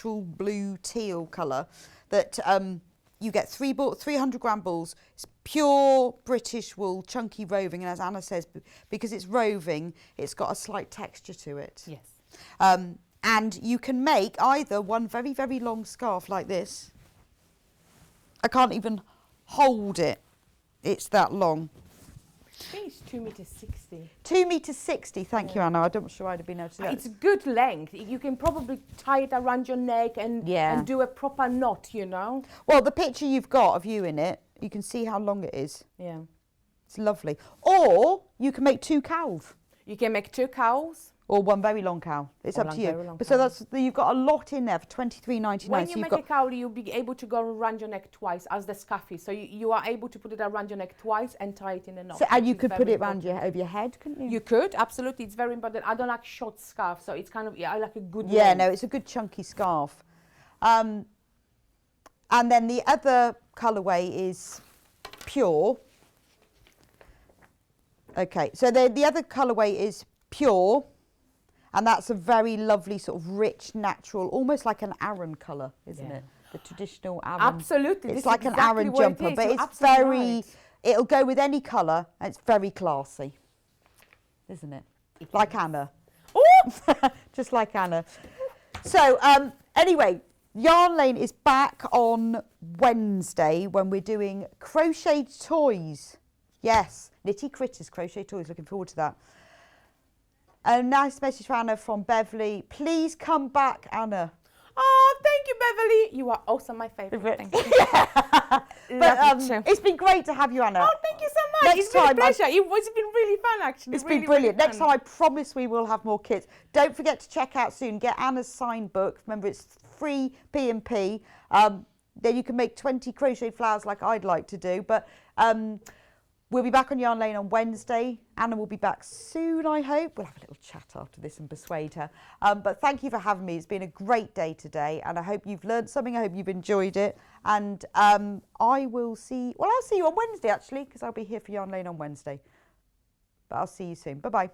[SPEAKER 1] natural blue teal colour that you get 300 gram balls. It's pure British wool, chunky roving, and as Anna says, because it's roving, it's got a slight texture to it.
[SPEAKER 2] Yes.
[SPEAKER 1] And you can make either one very, very long scarf like this. I can't even hold it. It's that long.
[SPEAKER 2] I think it's 2.60 meters.
[SPEAKER 1] 2.60 meters, thank you, Anna. I'm not sure I'd have been able to do that.
[SPEAKER 2] It's good length. You can probably tie it around your neck and do a proper knot, you know.
[SPEAKER 1] Well, the picture you've got of you in it, you can see how long it is.
[SPEAKER 2] Yeah.
[SPEAKER 1] It's lovely. Or you can make 2 cows.
[SPEAKER 2] You can make 2 cows.
[SPEAKER 1] Or one very long cow. It's up to you. But so you've got a lot in there for $23.99.
[SPEAKER 2] When you make a cow, you'll be able to go around your neck twice as the scarf is. So you are able to put it around your neck twice and tie it in a knot.
[SPEAKER 1] So, and you could put it around over your head, couldn't you?
[SPEAKER 2] You could, absolutely. It's very important. I don't like short scarf, so it's kind of, I like a good
[SPEAKER 1] Yeah,
[SPEAKER 2] length.
[SPEAKER 1] no, it's a good chunky scarf. And then the other colourway is pure. Okay, so the other colourway is pure. And that's a very lovely sort of rich, natural, almost like an Aran colour, isn't it? The traditional Aran.
[SPEAKER 2] Absolutely.
[SPEAKER 1] It's like an Aran jumper, but it's very, it'll go with any colour, and it's very classy, isn't it? Like Anna. Just like Anna. So anyway, Yarn Lane is back on Wednesday when we're doing crocheted toys. Yes, Nitty Critters crochet toys. Looking forward to that. A nice message for Anna from Beverly. Please come back, Anna.
[SPEAKER 2] Oh, thank you, Beverly. You are also my favourite. Thank you.
[SPEAKER 1] But it's been great to have you, Anna.
[SPEAKER 2] Oh, thank you so much. It's been a pleasure. It's been really fun, actually.
[SPEAKER 1] It's been brilliant. Next time, I promise we will have more kits. Don't forget to check out soon. Get Anna's signed book. Remember, it's free P&P. Then you can make 20 crocheted flowers like I'd like to do. But we'll be back on Yarn Lane on Wednesday. Anna will be back soon, I hope. We'll have a little chat after this and persuade her. But thank you for having me. It's been a great day today, and I hope you've learned something. I hope you've enjoyed it. And I will see, well, I'll see you on Wednesday, actually, because I'll be here for Yarn Lane on Wednesday. But I'll see you soon. Bye-bye.